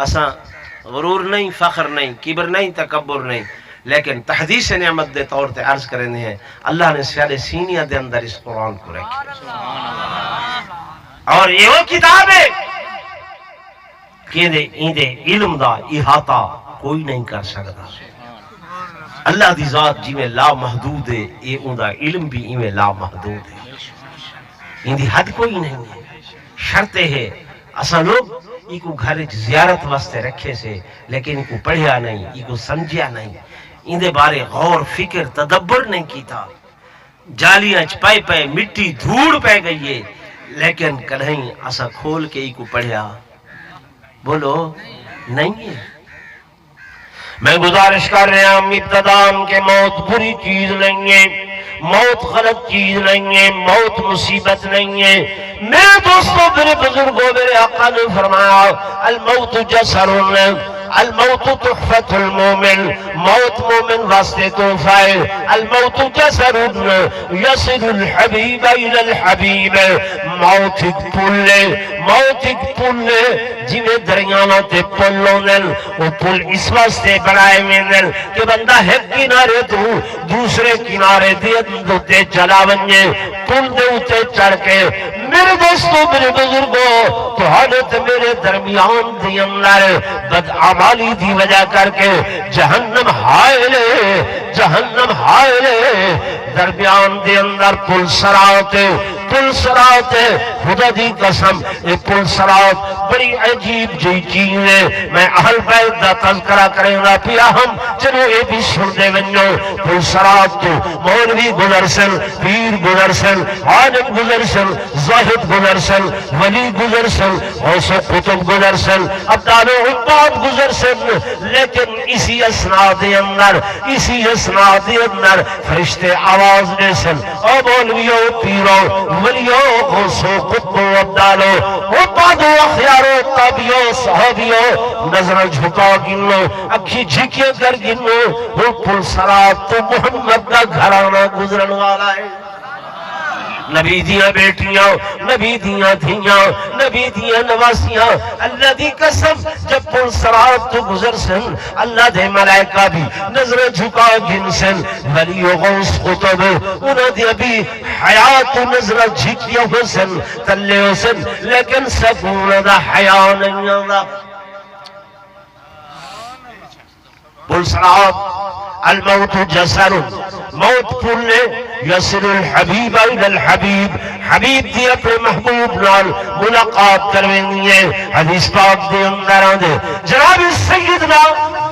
اساں غرور نہیں فخر نہیں کبر نہیں تکبر نہیں لیکن تحدیث نعمت دے طور تے عرض کرنے ہیں اللہ نے سیارے سینیہ دے اندر اس قرآن کو رکھی اور یہ وہ کتاب ہے کہ دے علم دا احاطہ کوئی نہیں کر سکتا اللہ دی ذات جی میں لا محدود ہے یہ ان دا علم بھی ان میں لا محدود ہے ان دی حد کوئی نہیں ہے شرط ہے اسا لوگ یہ کو گھر زیارت واسطے رکھے سے لیکن ان کو پڑھیا نہیں یہ کو سمجھیا نہیں ان دے بارے غور فکر تدبر نہیں کی تھا جالیاں چپائے پائے مٹی دھوڑ پہ گئی ہے لیکن کہیں اسا کھول کے یہ کو پڑھیا بولو نہیں ہے میں گزارش کر رہا ہوں ابتدام کہ موت بری چیز نہیں ہے موت غلط چیز نہیں ہے موت مصیبت نہیں ہے میں دوستو میرے بزرگوں میرے آقا نے فرمایا الموت جسر الموت تحفۃ المومن، موت مومن واسطے تحفہ ہے۔ الموت جسر یصل الحبیب الی الحبیب، موت ایک پل ہے، موت ایک پل ہے جویں دریاواں تے پل ہوندے، وہ پل اس واسطے بنائے ہوئے کہ بندہ ایک کنارے تو دوسرے کنارے تے چلا ونجے، پل دے اوتے چڑھ کے۔ میرے دوستو، میرے بزرگوں، تہاڈے تے میرے درمیان دی اندر بدعمالی دی وجہ کر کے جہنم حائل ہے، جہنم حائل ہے، درمیان دے اندر پل سرات ہے، پل سرات ہے۔ خدا دی قسم یہ پل سرات بڑی عجیب جی چیز ہے۔ میں اہل بیت دا تذکرہ کریں گا پیا ہم، چلو یہ بھی سن دے ونجو۔ پل سرات تو مولوی گزر سن، پیر گزر سن، عالم گزر سن، زاہد گزر سن، ولی گزر سن، غوث و قطب گزر سن، ابدال و عباد گزر سن، لیکن اسی اسنا دے اندر، اسی اسنا دے اندر فرشتے آواز دے سن، او مولویو، پیرو، ولیو، غوث و قطب و ابدالو، عباد و اخیارو، تابیو، صحابیو، نظر جھکا گنو، اکھی جھکے کر گنو، وہ پل سرات تو محمد کا گھرانا گزرن والا ہے۔ نبی دیاں بیٹیاں، نبی دیاں دھیاں، نبی دیاں نواسیاں، اللہ دی قسم جب پل سرات تو گزر سن، اللہ دے ملائکہ بھی نظر جھکا گن سن، ولی و غوث قطب انہاں دی ابھی حیات نظر جھکیا ہو سن، تلے ہو سن، لیکن سکون دا حیاء نہیں آندا۔ پل سرات الموت جسر، موت پل یصل الحبیب الی الحبیب، حبیب دی اپنے محبوب نال ملاقات کروینی ہے۔ حدیث پاک دے اندر آندے جناب سیدنا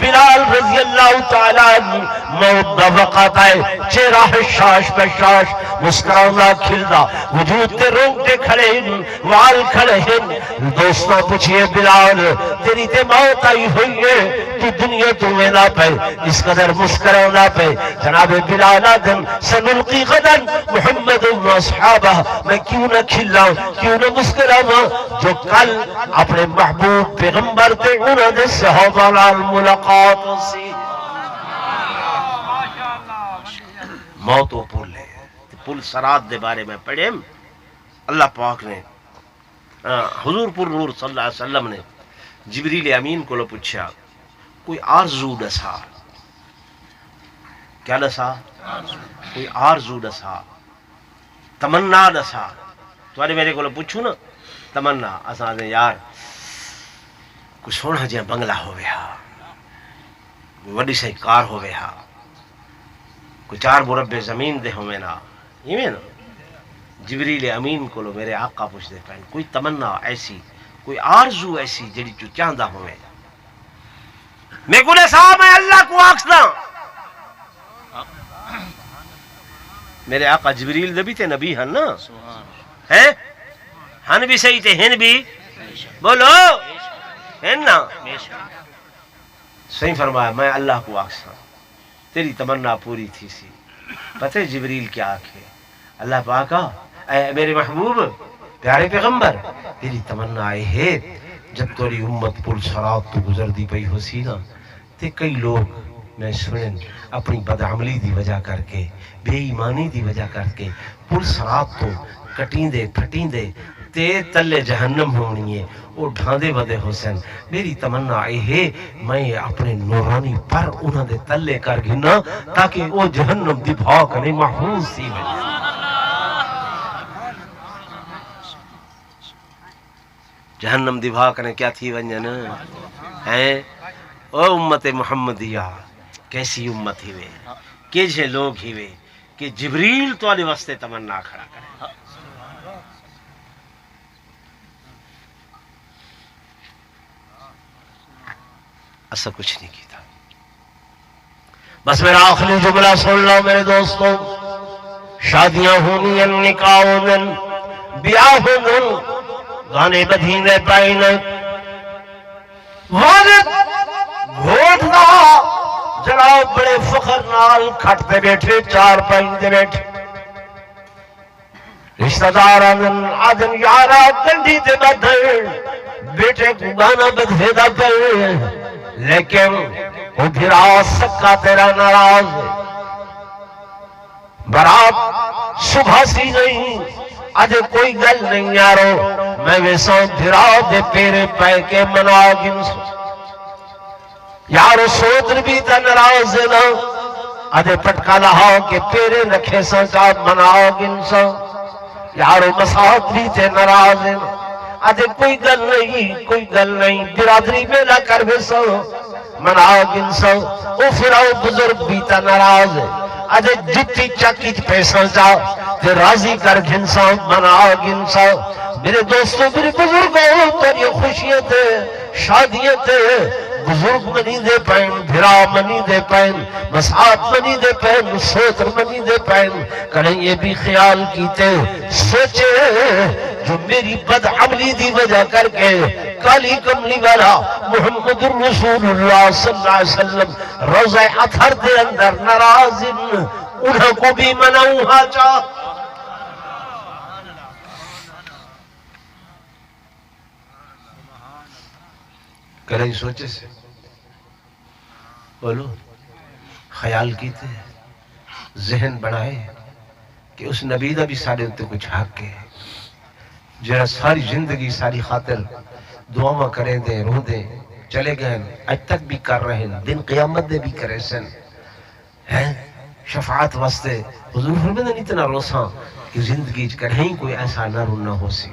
بلال رضی اللہ تعالیٰ عنہ موت دا وقت آئے، چہرہ حشاش پشاش، مسکرانا کھلدا، وجود تے رونگٹے کھڑے ہیں، وال کھڑے ہیں۔ دوستاں پوچھئے بلال تیری تے موت آئی ہوئی ہے، تو دنیا تو ویلا پہ اس قدر مسکرانا پہ؟ جناب بلال آدم سنلقی غدن محمد و اصحابہ، میں کیوں نہ کھلا، کیوں نہ مسکرانا جو کل اپنے محبوب پیغمبر تے انہوں نے صحابہ لال ملاقات سی۔ موت و پل ہے، پل سرات دے بارے میں پڑھیں اللہ پاک نے حضور پر نور صلی اللہ علیہ وسلم نے جبریل امین کو پوچھا کوئی آرزو دسا، کیا دسا؟ کوئی آرزو دسا، تمنا دسا۔ تو میرے کو پوچھو نا تمنا، اساں دے یار کوئی سونا جہاں بنگلہ ہوئے ہا، وڈی سی کار ہوئے ہا، کوئی 4 مربع زمین دے ہوئے نا، یہ نا جبریل امین کو میرے آقا پوچھ دے پہن کوئی تمنا ایسی، کوئی آرزو ایسی جڑی جو چاہندہ ہوئے۔ میں کو صاحب میں اللہ کو آکسنا، میرے آقا جبریل نبی تے نبی ہن نا، ہیں ہن بھی صحیح تے ہن بھی بولو ہن نا، صحیح فرمایا میں اللہ کو آکسنا تیری تمنا پوری تھی سی۔ پتہ جبریل کیا آکھے؟ اللہ پاکا اے میرے محبوب پیارے پیغمبر تیری تمنا آئے ہے جب توری امت پل سرات تو گزر دی پئی ہو سی نا تے کئی لوگ میں سنن اپنی بدعملی دی وجہ کر کے، بے ایمانی دی وجہ کر کے پل سرات تو کٹیں دے پھٹیں دے تے تلے جہنم ہونی ہے، وہ ڈھاندے ودے حسین۔ میری تمنا آئے ہے میں اپنے نورانی پر انہاں دے تلے کر گھنا تاکہ وہ جہنم دی بھاک نہیں محفوظ سی میں۔ جہنم دی بھاک نے کیا تھی ونجن ہیں؟ او امت محمدیہ کیسی امت ہی وے، کیسے لوگ ہی وے کہ جبریل تو علی واسطے تمنا کھڑا کرے۔ ایسا کچھ نہیں کیتا۔ بس میرا آخری جملہ سن لو میرے دوستوں، شادیاں ہونی ہیں، نکاح ہونی، بیاہ ہونی، گانے بدھینے پائنے، والد گھوٹنا جناب بڑے فخر نال کھٹتے بیٹھے، 4 پائندے بیٹھے، رشتہ دار آدن یارا کنڈی تے بدھے، بیٹے کو گانا بدھے دا پہ لیکن وہ بھرا سکا تیرا ناراض ہے، برات صبح سی نہیں اج کوئی گل نہیں یارو، میں ویسا بھرا دے پیرے پہ کے منا گنس یارو سوتر بھی تا ناراض نہ اج پٹکا لہا کے پیرے رکھے سا چاہ منا گنسا یارو مساحت بھی تے ناراض نہ اج کوئی گل نہیں برادری میں نہ کر ویسا منا گنسا او پھراؤ بزرگ بھی تا ناراض ہے اج جتی چاکی پیسہ جا تے راضی کر گھنسا منا گنسا میرے دوستوں میرے بزرگوں تیری خوشیاں تے شادیاں تے بزرگ منی دے پین بھرا منی دے پین مساعد منی دے پین سوتر منی دے پین کریں یہ بھی خیال کیتے سوچے جو میری بدعملی دی وجہ کر کے کالی کملی والا محمد رسول اللہ صلی اللہ علیہ وسلم روزہ اطہر دے اندر ناراض انہوں کو بھی مناؤں ہاں چاہ کریں سوچے سے بولو خیال کیتے ذہن بنائے کہ اس نبی دا بھی سارے ہوتے کچھ حق ہے جہاں ساری زندگی ساری خاطر دعاواں کریں دیں روح دیں چلے گئے اج تک بھی کر رہے ہیں دن قیامت دے بھی کرے سن ہیں شفاعت واسطے حضور فرمائے نہیں اتنا روساں کہ زندگی کہیں کوئی ایسا نہ رونا ہو سی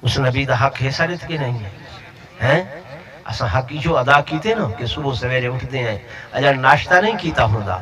اس نبی دا حق ہے سارے تھے کہ نہیں ہے اسا حق کی جو ادا کیتے نا کہ صبح سویرے اٹھتے ہیں اجا ناشتہ نہیں کیتا ہوندا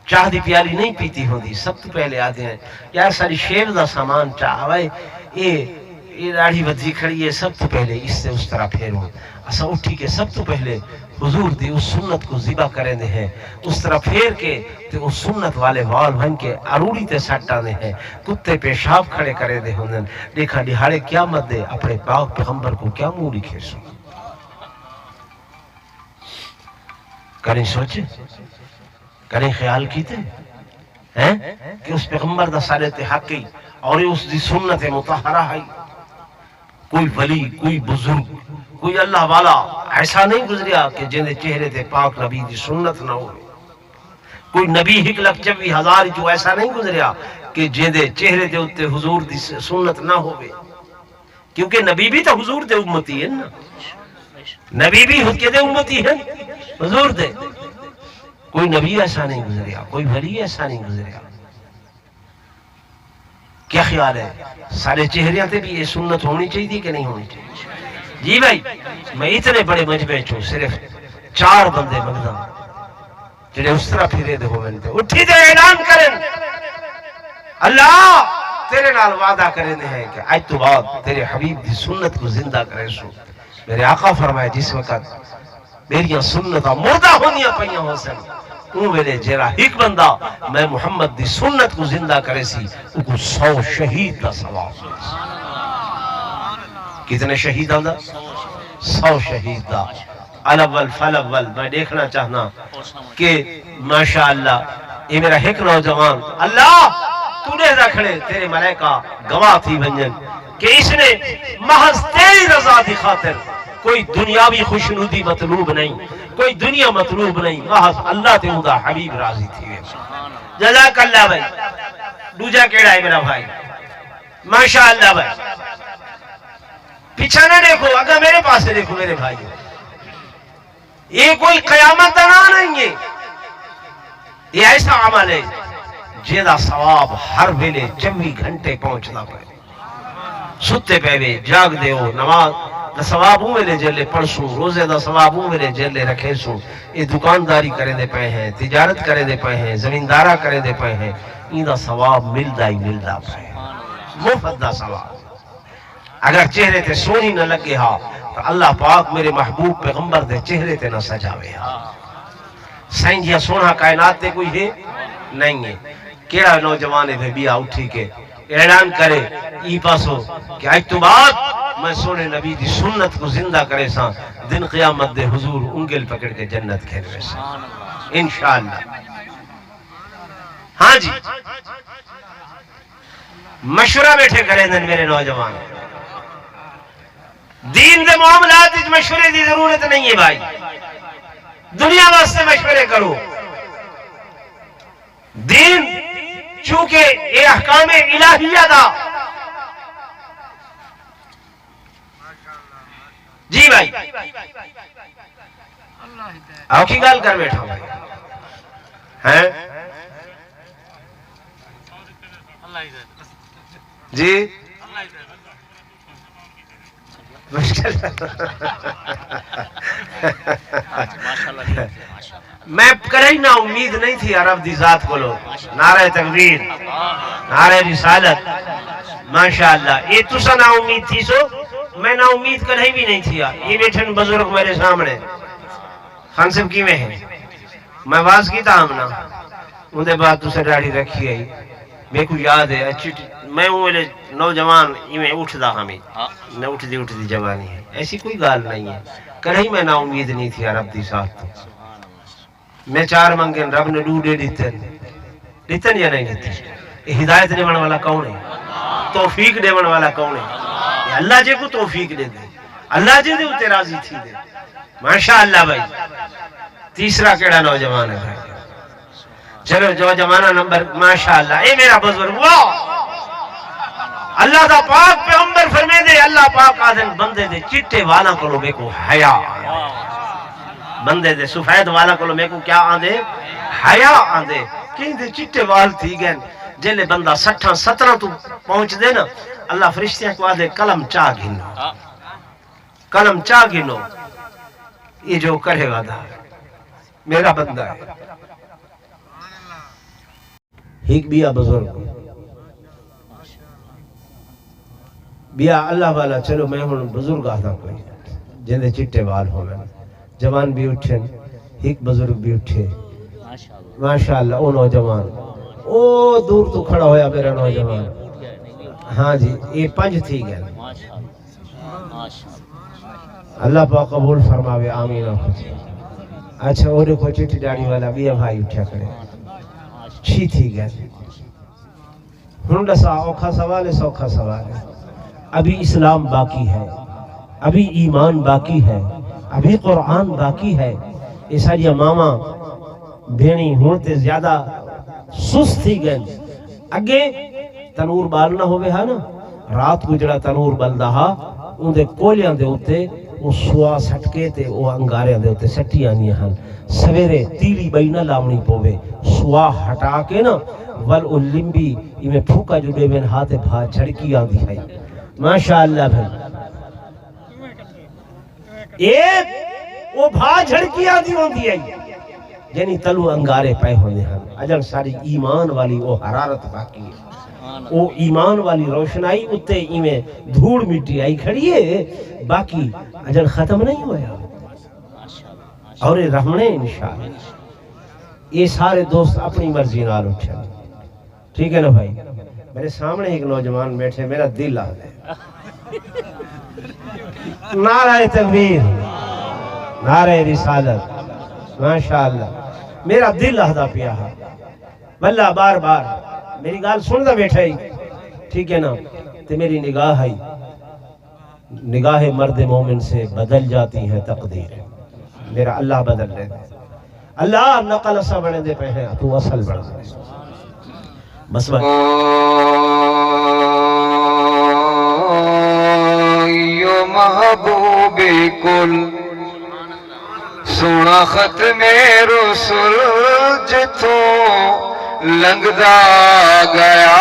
چاہ دی پیالی نہیں پیتی ہوندی سب تو پہلے آتے ہیں یار ساری شیو دا سامان چاہ آئے یہ راڑھی بدھی کھڑی ہے سب تو پہلے اس سے اس طرح پھیروں اسا اٹھی کے سب تو پہلے حضور دی اس سنت کو ذبح کریں دے ہیں اس طرح پھیر کے تے اس سنت والے وال بن کے اروڑی تے سٹا دے ہیں کتے پیشاب کھڑے کرے دے ہوندن دیکھا دہاڑے قیامت دے اپنے پاک پیغمبر کو کیا منہ لکھے سو کریں سوچے کریں خیال کیتے ہیں کہ اس پیغمبر دا سالت حقی اور اس دی سنت مطہرہ ہے کوئی ولی کوئی بزرگ کوئی اللہ والا ایسا نہیں گزریا کہ جن چہرے تے پاک نبی دی سنت نہ ہوئے کوئی نبی 1,24,000 جو ایسا نہیں گزریا کہ جن چہرے تے اتے حضور دی سنت نہ ہوئے کیونکہ نبی بھی تو حضور دے امتی ہے نا نبی بھی خود کے دے امتی ہے حضور دے کوئی نبی ایسا نہیں گزریا کوئی ولی ایسا نہیں گزریا کیا خیال ہے سارے چہریاں تے بھی یہ سنت ہونی چاہیے کہ نہیں ہونی چاہیے جی بھائی میں اتنے بڑے مجمع چھو صرف 4 بندے مگدہ جنہیں اس طرح پھرے دے ہو ملتے اٹھی دے اعلان کریں اللہ تیرے نال وعدہ کریں دے ہیں کہ آج تو بعد تیرے حبیب دی سنت کو زندہ کرے سو میرے آقا فرمائے جس وقت میری سنتہ مردہ ہونیاں پہیاں ہو سن اون میرے جیرا ایک بندہ میں محمد دی سنت کو زندہ کرے سی ان کو 100 شہید دا ثواب کتنے شہید آندا 100 شہید دا الاول فالاول میں دیکھنا چاہنا کہ ماشاءاللہ یہ میرا ایک نوجوان اللہ تو نے رکھڑے تیرے ملائکہ گواہ تھی بنجن کہ اس نے محض تیری رضا دی خاطر کوئی دنیاوی خوشنودی مطلوب نہیں کوئی دنیا مطلوب نہیں محض اللہ تے ہوں دا حبیب راضی تھی جزاک اللہ بھائی دوجہ کیڑا ہے میرا بھائی ماشاءاللہ بھائی پیچھا نہ دیکھو اگر میرے پاس سے دیکھو میرے بھائی یہ کوئی قیامت نہ نہیں ہے یہ ایسا عمل ہے جیدہ ثواب ہر ویلے 24 گھنٹے پہنچنا پڑے ستے پہوے جاگ دے ہو نماز دا ثواب ہوں میرے جلے پڑھسوں روزے دا ثواب ہوں میرے جلے رکھے سوں یہ دکانداری کرے دے پہ ہیں تجارت کرے دے پہ ہیں زمیندارہ کرے دے پہ ہیں این دا ثواب ملدہ ہی ملدہ پہ مفت دا ثواب اگر چہرے تے سونی نہ لگے ہاں تو اللہ پاک میرے محبوب پیغمبر دے چہرے تے نہ سجاوے ہاں سائن جیا سونا کائنات تے کوئی ہے نہیں ہے کیڑا نوجوانے پہ بیا اٹھی کے اعلان کرے ای پاسو کہ آج تو بعد میں سونے نبی دی سنت کو زندہ کرے ساں دن قیامت دے حضور انگل پکڑ کے جنت کھیلوے ساں انشاءاللہ ہاں جی مشورہ بیٹھے کریں دن میرے نوجوان دین دے معاملات وچ مشورے دی ضرورت نہیں ہے بھائی، دنیا واسطے مشورے کرو۔ دین چونکہ یہ احکام الہیہ دا، جی بھائی آؤ کی گال کر بیٹھا بھائی ہیں جی میں کرے نا امید نہیں تھی عرب دی ذات کو لو، نعرہ تکبیر، نعرہ رسالت، ماشاءاللہ۔ یہ تو سا نا امید تھی سو میں نا امید کرے بھی نہیں تھی۔ یہ بیٹھن بزرگ میرے سامنے خان صاحب کی میں ہیں، میں باز کی تھا ہم نا ان دے بعد تو سے ڈاڑی رکھی ہے، میں کو یاد ہے اچھی میں وہ نوجوان میں اٹھ دا ہمیں نہ اٹھ دی جوانی ہے، ایسی کوئی گال نہیں ہے۔ کہیں میں نا امید نہیں تھی عرب دی ساتھ تو میں چار منگن رب نے ڈوڑے دیتن یا نہیں دیتن؟ ہدایت دیون والا کون ہے؟ توفیق دیون والا کون ہے؟ اللہ جے کو توفیق دے دے، اللہ جے دے اتے راضی تھی دے، ماشاءاللہ بھائی۔ تیسرا کیڑا نوجوان ہے بھائی، چلو جو جمانہ نمبر ماشاءاللہ، اے میرا بزرگ واہ اللہ دا پاک پیغمبر فرمے دے، اللہ پاک آدھن بندے دے چٹے والا کو میں کو حیا، بندے دے سفید والا کو میں کو کیا آندے؟ حیا آندے۔ کہیں دے چٹے وال تھی گئن جلے بندہ 60-70 تو پہنچ دے نا، اللہ فرشتیاں کو آدھے قلم چاہ گھنو، قلم چاہ گھنو، یہ جو کرے گا دا میرا بندہ ہے۔ ایک بیا بزرگ بیا اللہ والا، چلو میں ہوں بزرگ آتا کوئی جندے چٹے وال ہو گئے، جوان بھی اٹھیں، ایک بزرگ بھی اٹھے ماشاءاللہ۔ او نوجوان او دور تو کھڑا ہویا میرا نوجوان، ہاں جی یہ 5 تھی گئے، اللہ پاک قبول فرماوے آمین۔ اچھا وہ دیکھو چٹی ڈاڑی والا بیا بھائی اٹھا کرے، 6 تھی گئے۔ ہنڈا سا اوکھا سوال ہے، سوکھا سوال ہے، ابھی اسلام باقی ہے، ابھی ایمان باقی ہے، ابھی قرآن باقی ہے۔ یہ ساری ماما بھینی ہوتے زیادہ سست تھی گئے، اگے تنور بالنا ہوئے ہاں نا، رات کو جڑا تنور بلدہ ہا ان دے کولیاں دے ہوتے وہ سوا سٹکے تے وہ انگاریاں دے ہوتے سٹی آنی ہاں، سویرے تیلی بینہ لامنی پوے سوا ہٹا کے نا والعلمبی میں پھوکا جو دے میں ہاتھ بھا جھڑکی آن دی ہے ماشاءاللہ بھائی۔ ایک وہ بھا جھڑکی آن دی ہے یعنی تلو انگارے پہ ہونے ہیں، اجل ساری ایمان والی وہ حرارت باقی ہے، وہ ایمان والی روشنائی اتے میں دھوڑ مٹی آئی کھڑی ہے، باقی اجل ختم نہیں ہویا اور رہنے انشاءاللہ۔ یہ سارے دوست اپنی مرضی نال اٹھے، ٹھیک ہے نا بھائی۔ میرے سامنے ایک نوجوان بیٹھے، میرا دل آ گئے، نعرہ تکبیر، نعرہ رسالت، ماشاءاللہ میرا دل آہدا پیا ہے بلہ بار بار میری گال سن دا بیٹھا ہی، ٹھیک ہے نا۔ تو میری نگاہ ہے، نگاہ مرد مومن سے بدل جاتی ہے تقدیر، میرا اللہ بدل لے دے، اللہ نقل اسا بڑھے دے پہ ہے تو اصل بڑھا دے بس بس۔ یو محبوب کل سونا ختم رسول جتوں لنگدا گیا،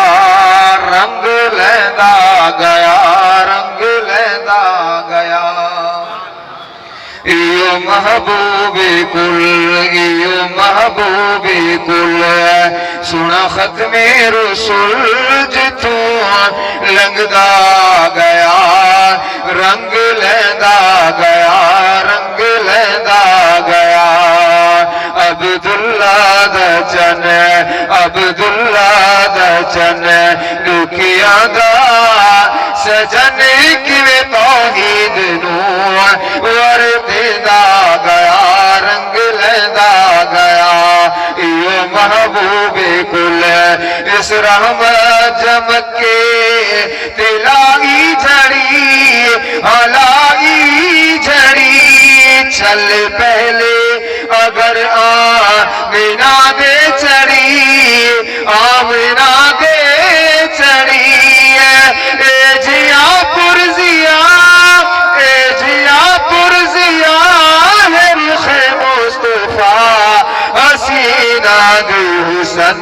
رنگ لیندا گیا، رنگ لیندا گیا۔ یو محبوب کل، یو محبوب کل سونا ختم رسول جتوں لنگدا گیا، رنگ لیندا گیا، رنگ لیندا گیا۔ عبداللہ دا چن، عبداللہ دا چن دکھیاں دا سجن کیویں توحید نوں ورددا گیا، رنگ لیندا گیا۔ یہ محبوب کل اس رحمت جم کے تلائی جھڑی، ہلائی چل پہلے اگر آمینہ دے چڑی آمینہ دے چڑی اے جیا پرزیا اے جیا پرزیا ہے رخ مصطفیٰ حسینہ دی حسن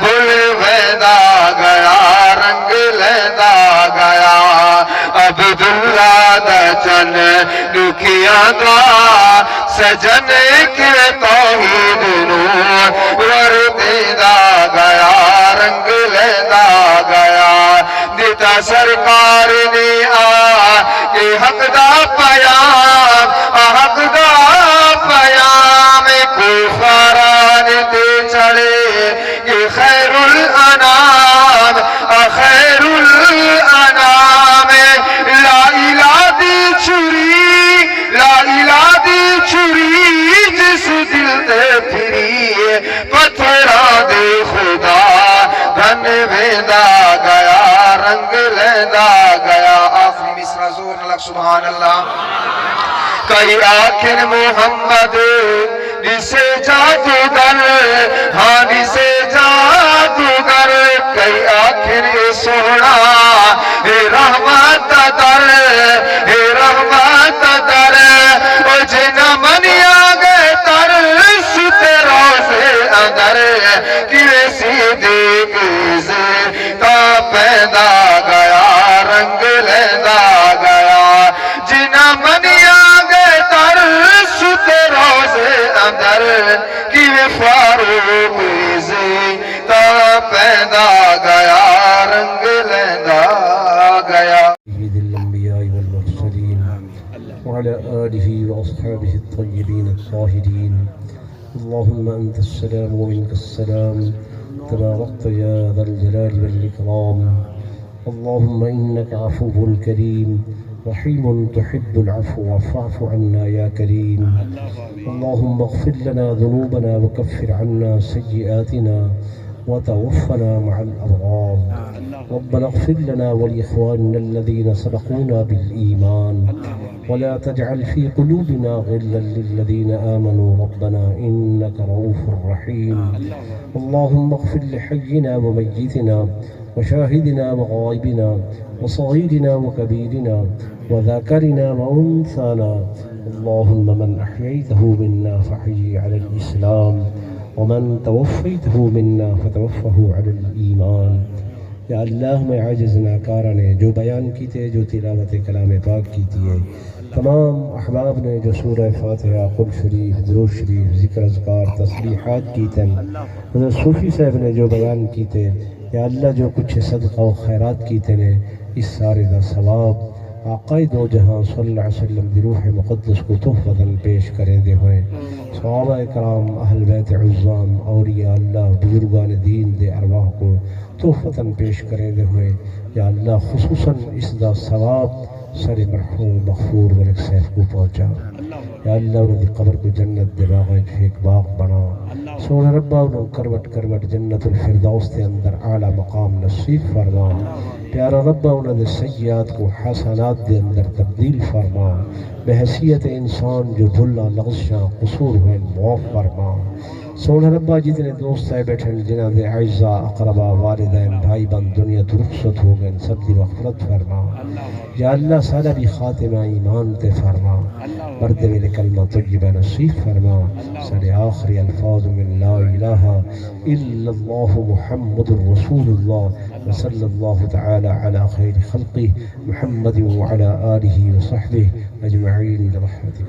بل ویدا گیا رنگ لیدا گیا عبداللہ دا چن دکھیاں دا سجن کے توحید نور وردیدا گیا رنگ لیدا گیا دیتا سرکار نے کہ حق دا پیام حق دا پیام کفاران تے چڑھے کہ خیر الانام خیر الانام لا الہ دی چھری لا الہ دی چھری جس دل تے پھری پتھرا دے خدا دھن ویدا گیا رنگ لیدا گیا آخری مصرع زور لگ سبحان اللہ کئی آخر محمد جسے جادوگر ہاں جسے جادوگر کئی آخر سونا اے رحمت در اے رحمت در او جن منیا گئے تر ستے روزے اندر کیوے صدیق سے کا پیدا گیا رنگ لیدا گیا جن منیا گئے تر ستے روزے اندر کیوے فاروق سے کا پیدا گیا رنگ لیدا گیا سيد الأنبياء والمرسلين وعلى آله وأصحابه الطيبين الطاهرين اللهم أنت السلام ومنك السلام تباركت يا ذا الجلال والإكرام اللهم إنك عفو كريم رحيم تحب العفو فاعف عنا يا كريم اللهم اغفر لنا ذنوبنا وكفر عنا سيئاتنا وتوفنا مع الأبرار ربنا اغفر لنا ولإخواننا الذين سبقونا بالإيمان ولا تجعل في قلوبنا غلا للذين آمنوا ربنا إنك رؤوف رحيم اللهم اغفر لحينا وميتنا وشاهدنا وغائبنا وصغيرنا وكبيرنا وذاكرنا وأنثانا اللهم من أحييته منا فحيي على الإسلام ومن توفيته منا فتوفه على الإيمان یا اللہ میں عاجز ناکارہ نے جو بیان کی تھے جو تلاوت کلام پاک کی تھی تمام احباب نے جو سورہ فاتحہ قل شریف درود شریف ذکر اذکار تسبیحات کی تھیں حضرت صوفی صاحب نے جو بیان کی تھے یا اللہ جو کچھ صدقہ و خیرات کی تھے اس سارے دا ثواب آقائے دو جہاں صلی اللہ علیہ وسلم دی روح مقدس کو تحفتاً پیش کریں دے ہوئے صحابہ اکرام اہل بیت عظام اولیاء اللہ بزرگان دین دے ارواح کو تحفتاً پیش کریں دے ہوئے یا اللہ خصوصاً اس دا ثواب سر مرحوم مغفور ملک سیف کو پہنچا یا اللہ انہوں دی قبر کو جنت دے باغ ایک باغ بنا سونے ربا انہوں کروٹ کروٹ جنت الفردوس دے اندر اعلیٰ مقام نصیب فرما پیارا ربا انہوں نے سیئات کو حسنات دے اندر تبدیل فرما بحیثیت انسان جو بھلا لغزشاں قصور ہوئے معاف فرما سونے ربا جتنے دوست ہے بیٹھے جنہ دے اعزاء اقربا والدین بھائی بند دنیا تو رخصت ہو گئے سب دی مغفرت فرما یا اللہ سارا بھی خاتمہ ایمان تے فرما مرد میں کلمہ طیبہ نصیب فرما سارے آخری الفاظ من لا الہ الا اللہ محمد رسول اللہ وصلی اللہ تعالی علی خیر خلقہ محمد وعلی آلہ وصحبہ اجمعین برحمتک.